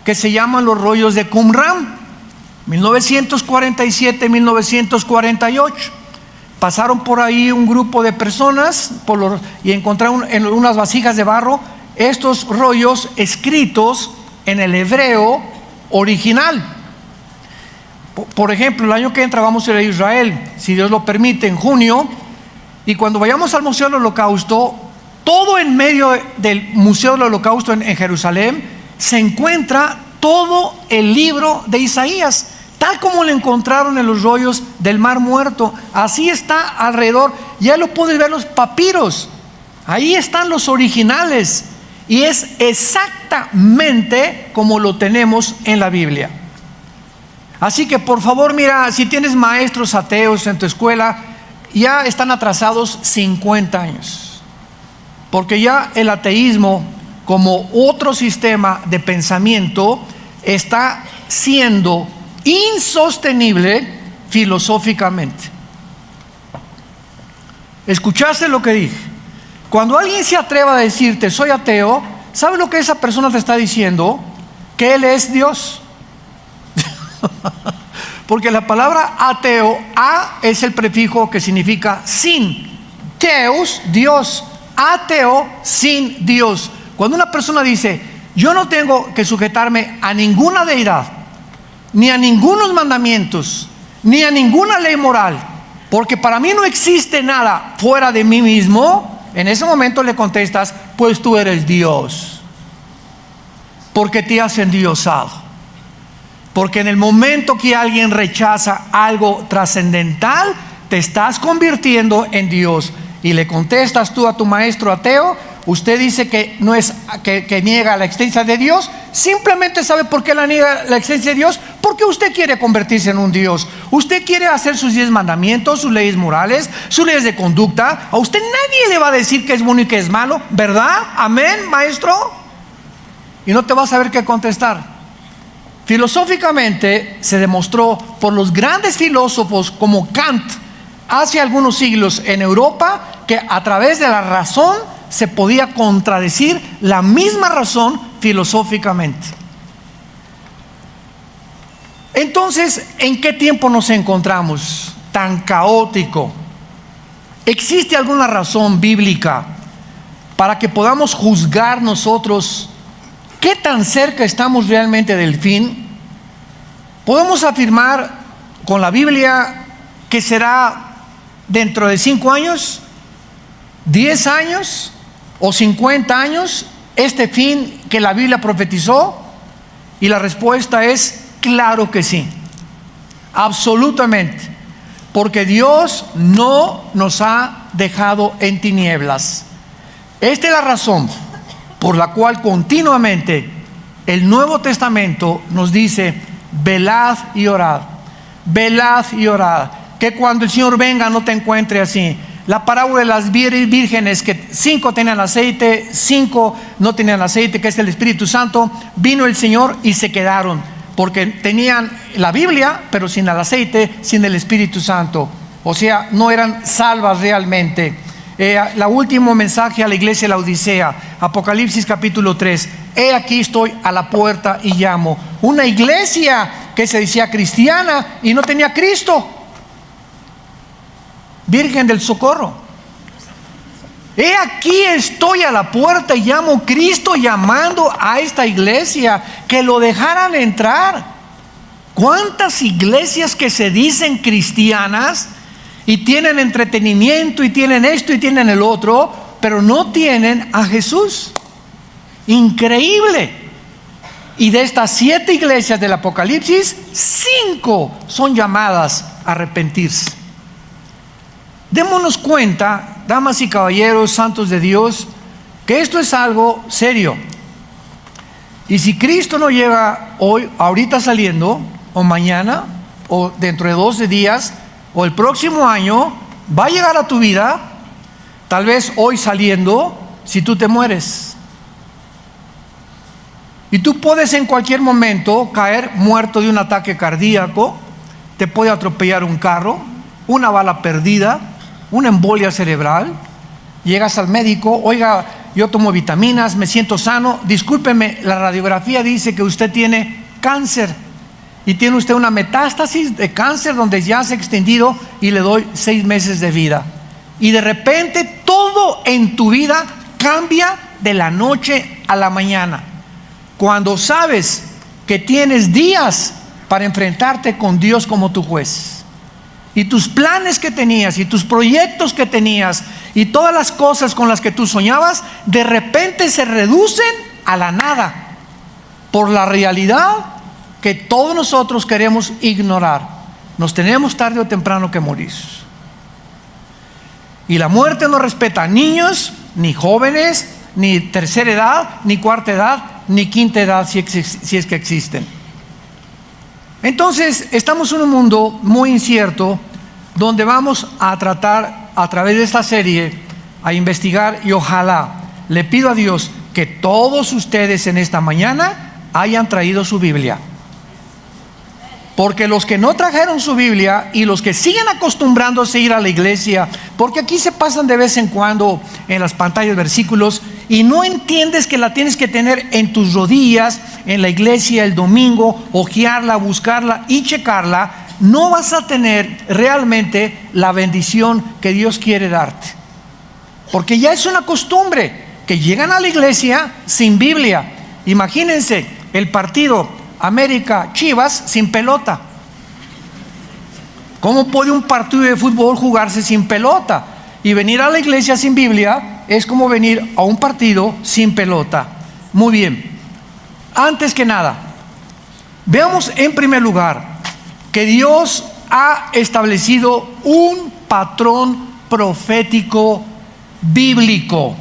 que se llaman los rollos de Qumran, 1947-1948. Pasaron por ahí un grupo de personas y encontraron en unas vasijas de barro estos rollos escritos en el hebreo original. Por ejemplo, el año que entra vamos a ir a Israel, si Dios lo permite, en junio, y cuando vayamos al Museo del Holocausto, todo en medio del Museo del Holocausto en Jerusalén se encuentra todo el libro de Isaías, tal como lo encontraron en los rollos del Mar Muerto. Así está alrededor. Ya lo puedes ver, los papiros, ahí están los originales, y es exactamente como lo tenemos en la Biblia. Así que por favor, mira, si tienes maestros ateos en tu escuela, ya están atrasados 50 años, porque ya el ateísmo como otro sistema de pensamiento está siendo insostenible filosóficamente. ¿Escuchaste lo que dije? Cuando alguien se atreva a decirte soy ateo, ¿sabe lo que esa persona te está diciendo? Que él es Dios. Porque la palabra ateo, a es el prefijo que significa sin, teos, Dios, ateo, sin Dios. Cuando una persona dice yo no tengo que sujetarme a ninguna deidad, ni a ningunos mandamientos, ni a ninguna ley moral, porque para mí no existe nada fuera de mí mismo, en ese momento le contestas, pues tú eres Dios, porque te has endiosado. Porque en el momento que alguien rechaza algo trascendental, te estás convirtiendo en Dios. Y le contestas tú a tu maestro ateo, usted dice que no es que niega la existencia de Dios. Simplemente sabe por qué la niega la existencia de Dios, porque usted quiere convertirse en un Dios. Usted quiere hacer sus 10 mandamientos, sus leyes morales, sus leyes de conducta. A usted nadie le va a decir que es bueno y que es malo, ¿verdad? Amén, maestro. Y no te vas a saber qué contestar. Filosóficamente se demostró por los grandes filósofos como Kant hace algunos siglos en Europa que a través de la razón se podía contradecir la misma razón filosóficamente. Entonces, ¿en qué tiempo nos encontramos tan caótico? ¿Existe alguna razón bíblica para que podamos juzgar nosotros qué tan cerca estamos realmente del fin? ¿Podemos afirmar con la Biblia que será dentro de 5 años, 10 años o 50 años este fin que la Biblia profetizó? Y la respuesta es claro que sí, absolutamente, porque Dios no nos ha dejado en tinieblas. Esta es la razón por la cual continuamente el Nuevo Testamento nos dice: velad y orad, velad y orad, que cuando el Señor venga no te encuentre así. La parábola de las vírgenes, que 5 tenían aceite, 5 no tenían aceite, que es el Espíritu Santo. Vino el Señor y se quedaron, porque tenían la Biblia, pero sin el aceite, sin el Espíritu Santo. O sea, no eran salvas realmente. La último mensaje a la iglesia de la Odisea, Apocalipsis capítulo 3. He aquí estoy a la puerta y llamo. Una iglesia que se decía cristiana y no tenía Cristo. Virgen del Socorro. He aquí estoy a la puerta y llamo. Cristo llamando a esta iglesia que lo dejaran entrar. ¿Cuántas iglesias que se dicen cristianas y tienen entretenimiento y tienen esto y tienen el otro, pero no tienen a Jesús? Increíble. Y de estas 7 iglesias del Apocalipsis, 5 son llamadas a arrepentirse. Démonos cuenta, damas y caballeros, santos de Dios, que esto es algo serio. Y si Cristo no llega hoy, ahorita saliendo, o mañana, o dentro de 12 días, o el próximo año, va a llegar a tu vida, tal vez hoy saliendo, si tú te mueres. Y tú puedes en cualquier momento caer muerto de un ataque cardíaco, te puede atropellar un carro, una bala perdida, una embolia cerebral. Llegas al médico, oiga, yo tomo vitaminas, me siento sano, discúlpeme, la radiografía dice que usted tiene cáncer y tiene usted una metástasis de cáncer donde ya se ha extendido y le doy 6 meses de vida. Y de repente todo en tu vida cambia de la noche a la mañana, cuando sabes que tienes días para enfrentarte con Dios como tu juez. Y tus planes que tenías y tus proyectos que tenías y todas las cosas con las que tú soñabas, de repente se reducen a la nada por la realidad que todos nosotros queremos ignorar. Nos tenemos tarde o temprano que morir. Y la muerte no respeta a niños, ni jóvenes, ni tercera edad, ni cuarta edad, ni quinta edad, si es que existen. Entonces, estamos en un mundo muy incierto donde vamos a tratar a través de esta serie a investigar, y ojalá le pido a Dios que todos ustedes en esta mañana hayan traído su Biblia. Porque los que no trajeron su Biblia y los que siguen acostumbrándose a ir a la iglesia, porque aquí se pasan de vez en cuando en las pantallas versículos y no entiendes que la tienes que tener en tus rodillas, en la iglesia el domingo, hojearla, buscarla y checarla, no vas a tener realmente la bendición que Dios quiere darte. Porque ya es una costumbre que llegan a la iglesia sin Biblia. Imagínense el partido América Chivas sin pelota. ¿Cómo puede un partido de fútbol jugarse sin pelota? Y venir a la iglesia sin Biblia es como venir a un partido sin pelota. Muy bien. Antes que nada, veamos en primer lugar que Dios ha establecido un patrón profético bíblico.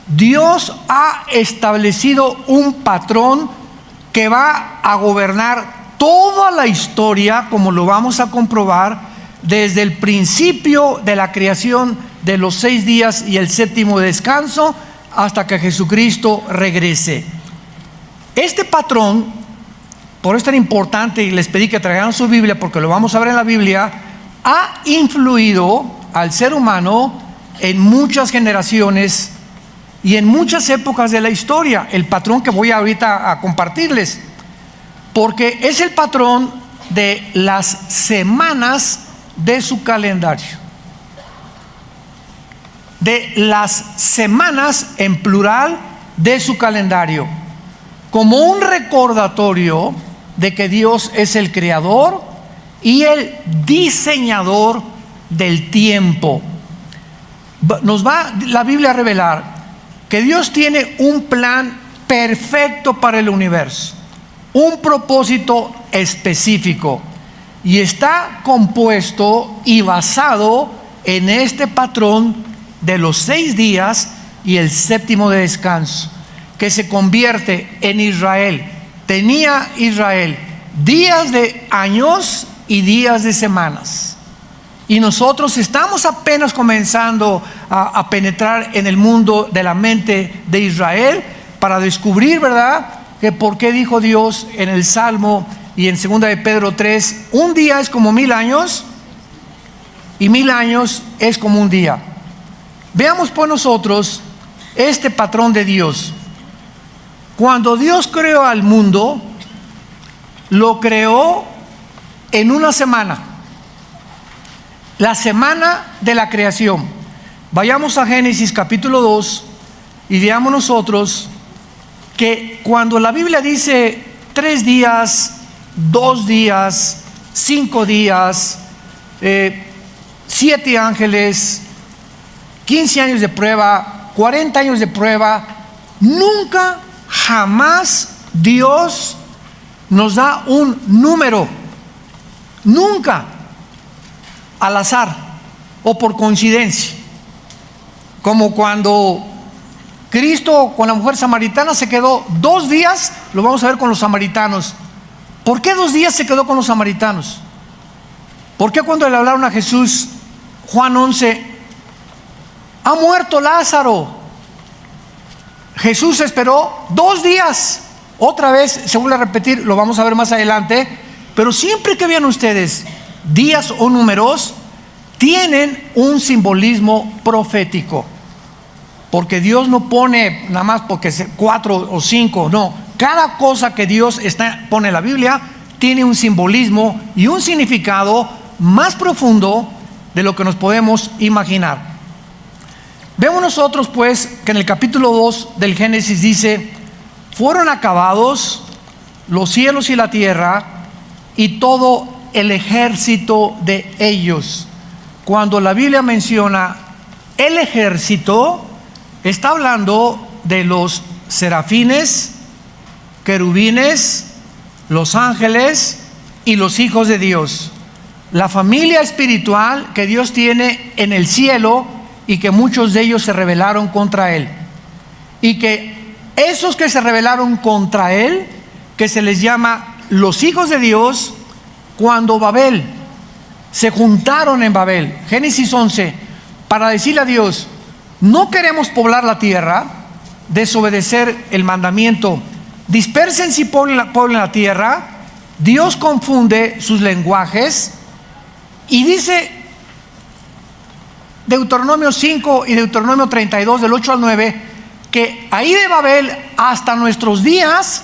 Dios ha establecido un patrón que va a gobernar toda la historia, como lo vamos a comprobar, desde el principio de la creación de los 6 días y el 7º descanso, hasta que Jesucristo regrese. Este patrón, por eso es tan importante, y les pedí que traigan su Biblia, porque lo vamos a ver en la Biblia, ha influido al ser humano en muchas generaciones y en muchas épocas de la historia. El patrón que voy ahorita a compartirles, porque es el patrón de las semanas de su calendario. De las semanas en plural de su calendario, como un recordatorio de que Dios es el creador y el diseñador del tiempo. Nos va la Biblia a revelar que Dios tiene un plan perfecto para el universo, un propósito específico, y está compuesto y basado en este patrón de los 6 días y el 7º de descanso, que se convierte en Israel. Tenía Israel días de años y días de semanas. Y nosotros estamos apenas comenzando a penetrar en el mundo de la mente de Israel para descubrir, ¿verdad?, que por qué dijo Dios en el Salmo y en 2 de Pedro 3, un día es como 1000 años y 1000 años es como un día. Veamos pues nosotros este patrón de Dios. Cuando Dios creó al mundo, lo creó en una semana. La semana de la creación. Vayamos a Génesis capítulo 2 y veamos nosotros que cuando la Biblia dice 3 días, 2 días, 5 días, 7 ángeles, 15 años de prueba, 40 años de prueba, nunca, jamás Dios nos da un número, nunca, al azar o por coincidencia, como cuando Cristo con la mujer samaritana se quedó 2 días, lo vamos a ver con los samaritanos. ¿Por qué 2 días se quedó con los samaritanos? ¿Por qué cuando le hablaron a Jesús, Juan 11, ha muerto Lázaro? Jesús esperó 2 días. Otra vez se vuelve a repetir, lo vamos a ver más adelante, pero siempre que vean ustedes días o números, tienen un simbolismo profético. Porque Dios no pone nada más porque 4 o 5, no. Cada cosa que Dios pone en la Biblia tiene un simbolismo y un significado más profundo de lo que nos podemos imaginar. Vemos nosotros pues que en el capítulo 2 del Génesis dice: fueron acabados los cielos y la tierra y todo el ejército de ellos. Cuando la Biblia menciona el ejército, está hablando de los serafines, querubines, los ángeles y los hijos de Dios. La familia espiritual que Dios tiene en el cielo y que muchos de ellos se rebelaron contra Él. Y que esos que se rebelaron contra Él, que se les llama los hijos de Dios, cuando Babel se juntaron en Babel, Génesis 11, para decirle a Dios: no queremos poblar la tierra, desobedecer el mandamiento, dispersen y poblen la tierra. Dios confunde sus lenguajes y dice Deuteronomio 5 y Deuteronomio 32 del 8 al 9 que ahí de Babel hasta nuestros días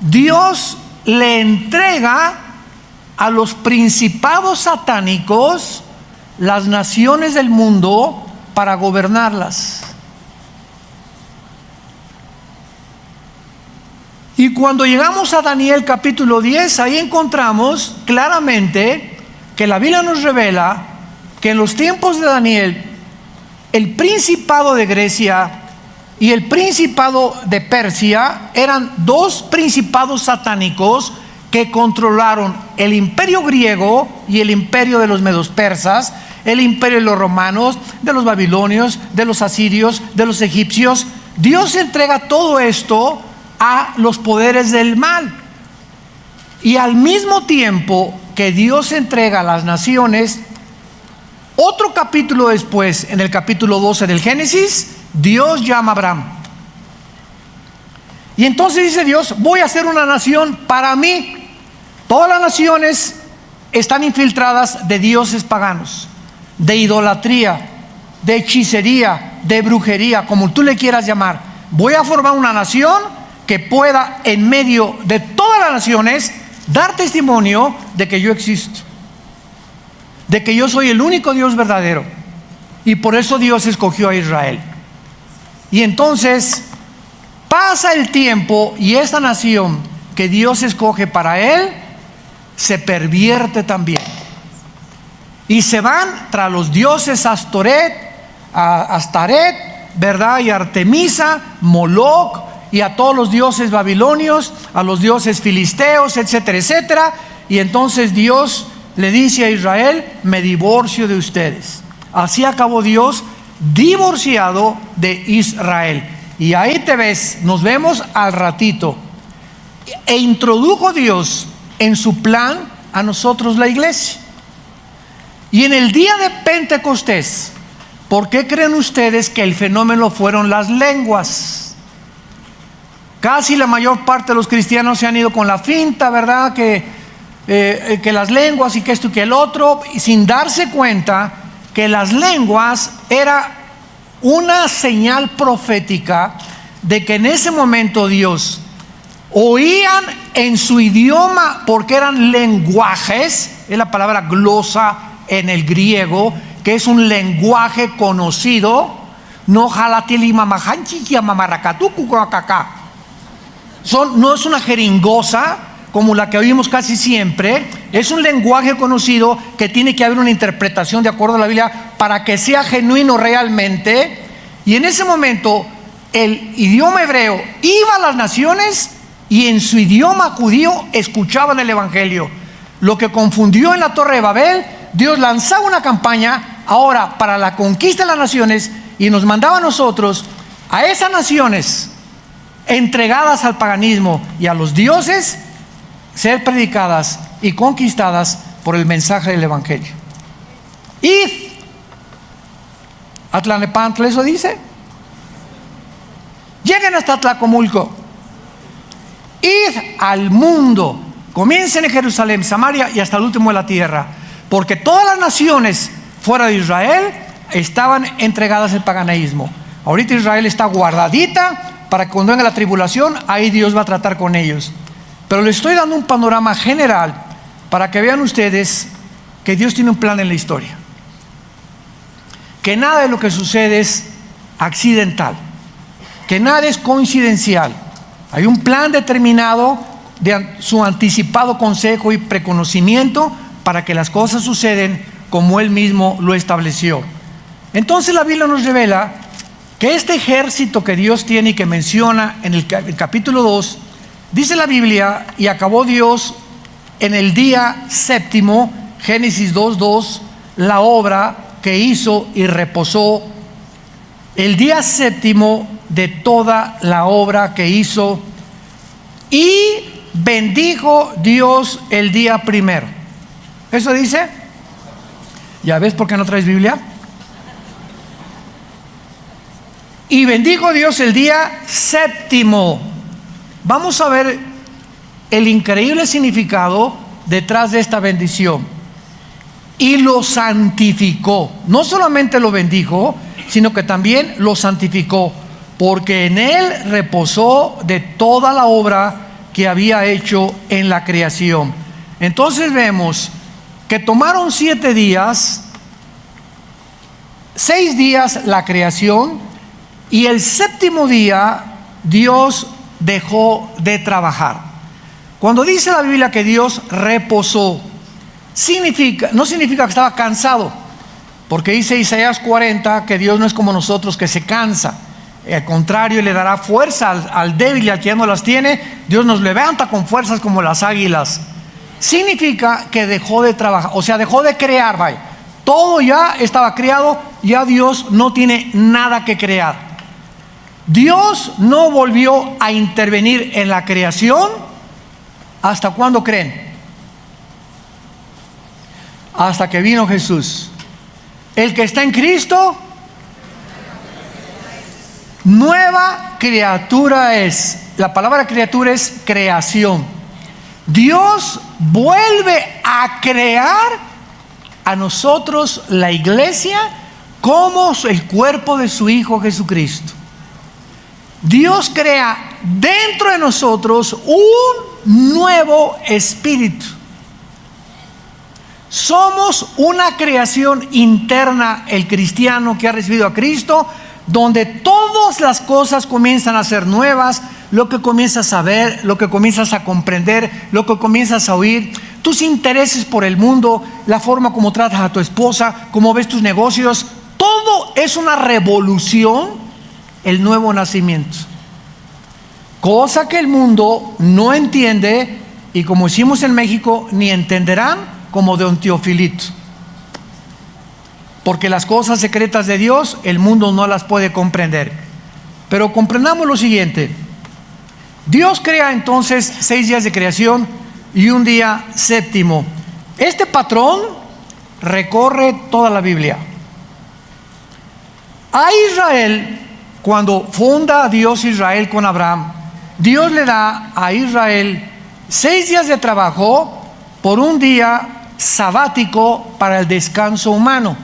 Dios le entrega a los principados satánicos las naciones del mundo para gobernarlas. Y cuando llegamos a Daniel capítulo 10, ahí encontramos claramente que la Biblia nos revela que en los tiempos de Daniel, el principado de Grecia y el principado de Persia eran 2 principados satánicos que controlaron el imperio griego y el imperio de los medos persas, el imperio de los romanos, de los babilonios, de los asirios, de los egipcios. Dios entrega todo esto a los poderes del mal. Y al mismo tiempo que Dios entrega a las naciones, otro capítulo después, en el capítulo 12 del Génesis, Dios llama a Abraham. Y entonces dice Dios: voy a hacer una nación para mí. Todas las naciones están infiltradas de dioses paganos, de idolatría, de hechicería, de brujería, como tú le quieras llamar. Voy a formar una nación que pueda en medio de todas las naciones dar testimonio de que yo existo, de que yo soy el único Dios verdadero. Y por eso Dios escogió a Israel. Y entonces pasa el tiempo y esta nación que Dios escoge para Él se pervierte también. Y se van tras los dioses Astaret, ¿verdad? Y Artemisa, Moloch, y a todos los dioses babilonios, a los dioses filisteos, etcétera, etcétera. Y entonces Dios le dice a Israel: me divorcio de ustedes. Así acabó Dios divorciado de Israel. Y ahí te ves, nos vemos al ratito. E introdujo Dios en su plan a nosotros, la iglesia. Y en el día de Pentecostés, ¿por qué creen ustedes que el fenómeno fueron las lenguas? Casi la mayor parte de los cristianos se han ido con la finta, ¿verdad? Que las lenguas y que esto y que el otro, y sin darse cuenta que las lenguas era una señal profética de que en ese momento Dios oían en su idioma, porque eran lenguajes, es la palabra glosa en el griego, que es un lenguaje conocido, no no es una jeringosa como la que oímos casi siempre, es un lenguaje conocido que tiene que haber una interpretación de acuerdo a la Biblia para que sea genuino realmente. Y en ese momento el idioma hebreo iba a las naciones y en su idioma judío escuchaban el evangelio. Lo que confundió en la Torre de Babel, Dios lanzaba una campaña ahora para la conquista de las naciones y nos mandaba a nosotros, a esas naciones entregadas al paganismo y a los dioses, ser predicadas y conquistadas por el mensaje del evangelio. Id, Atlanepantla, eso dice. Lleguen hasta Tlacomulco. Id al mundo. Comiencen en Jerusalén, Samaria y hasta el último de la tierra. Porque todas las naciones fuera de Israel estaban entregadas al paganismo. Ahorita Israel está guardadita para que cuando venga la tribulación, ahí Dios va a tratar con ellos. Pero les estoy dando un panorama general para que vean ustedes que Dios tiene un plan en la historia. Que nada de lo que sucede es accidental. Que nada es coincidencial. Hay un plan determinado de su anticipado consejo y preconocimiento para que las cosas suceden como Él mismo lo estableció. Entonces la Biblia nos revela que este ejército que Dios tiene y que menciona en el capítulo 2, dice la Biblia, y acabó Dios en el día séptimo, Génesis 2:2, la obra que hizo y reposó el día séptimo de toda la obra que hizo, y bendijo Dios el día primero. ¿Eso dice? ¿Ya ves por qué no traes Biblia? Y bendijo Dios el día séptimo. Vamos a ver el increíble significado detrás de esta bendición. Y lo santificó. No solamente lo bendijo, sino que también lo santificó, porque en él reposó de toda la obra que había hecho en la creación. Entonces vemos que tomaron 7 días, 6 días la creación, y el séptimo día Dios dejó de trabajar. Cuando dice la Biblia que Dios reposó, no significa que estaba cansado, porque dice Isaías 40 que Dios no es como nosotros, que se cansa. Al contrario, le dará fuerza al débil y al que ya no las tiene. Dios nos levanta con fuerzas como las águilas. Significa que dejó de trabajar, o sea, dejó de crear. Vaya. Todo ya estaba creado, ya Dios no tiene nada que crear. Dios no volvió a intervenir en la creación. ¿Hasta cuándo creen? Hasta que vino Jesús. El que está en Cristo, nueva criatura es. La palabra criatura es creación. Dios vuelve a crear a nosotros, la iglesia, como el cuerpo de su Hijo Jesucristo. Dios crea dentro de nosotros un nuevo espíritu. Somos una creación interna, el cristiano que ha recibido a Cristo, donde todas las cosas comienzan a ser nuevas, lo que comienzas a ver, lo que comienzas a comprender, lo que comienzas a oír, tus intereses por el mundo, la forma como tratas a tu esposa, cómo ves tus negocios, todo es una revolución, el nuevo nacimiento. Cosa que el mundo no entiende, y como hicimos en México, ni entenderán, como de un Teofilito. Porque las cosas secretas de Dios, el mundo no las puede comprender. Pero comprendamos lo siguiente. Dios crea entonces 6 días de creación y un día séptimo. Este patrón recorre toda la Biblia. A Israel, cuando funda Dios Israel con Abraham, Dios le da a Israel 6 días de trabajo por un día sabático para el descanso humano.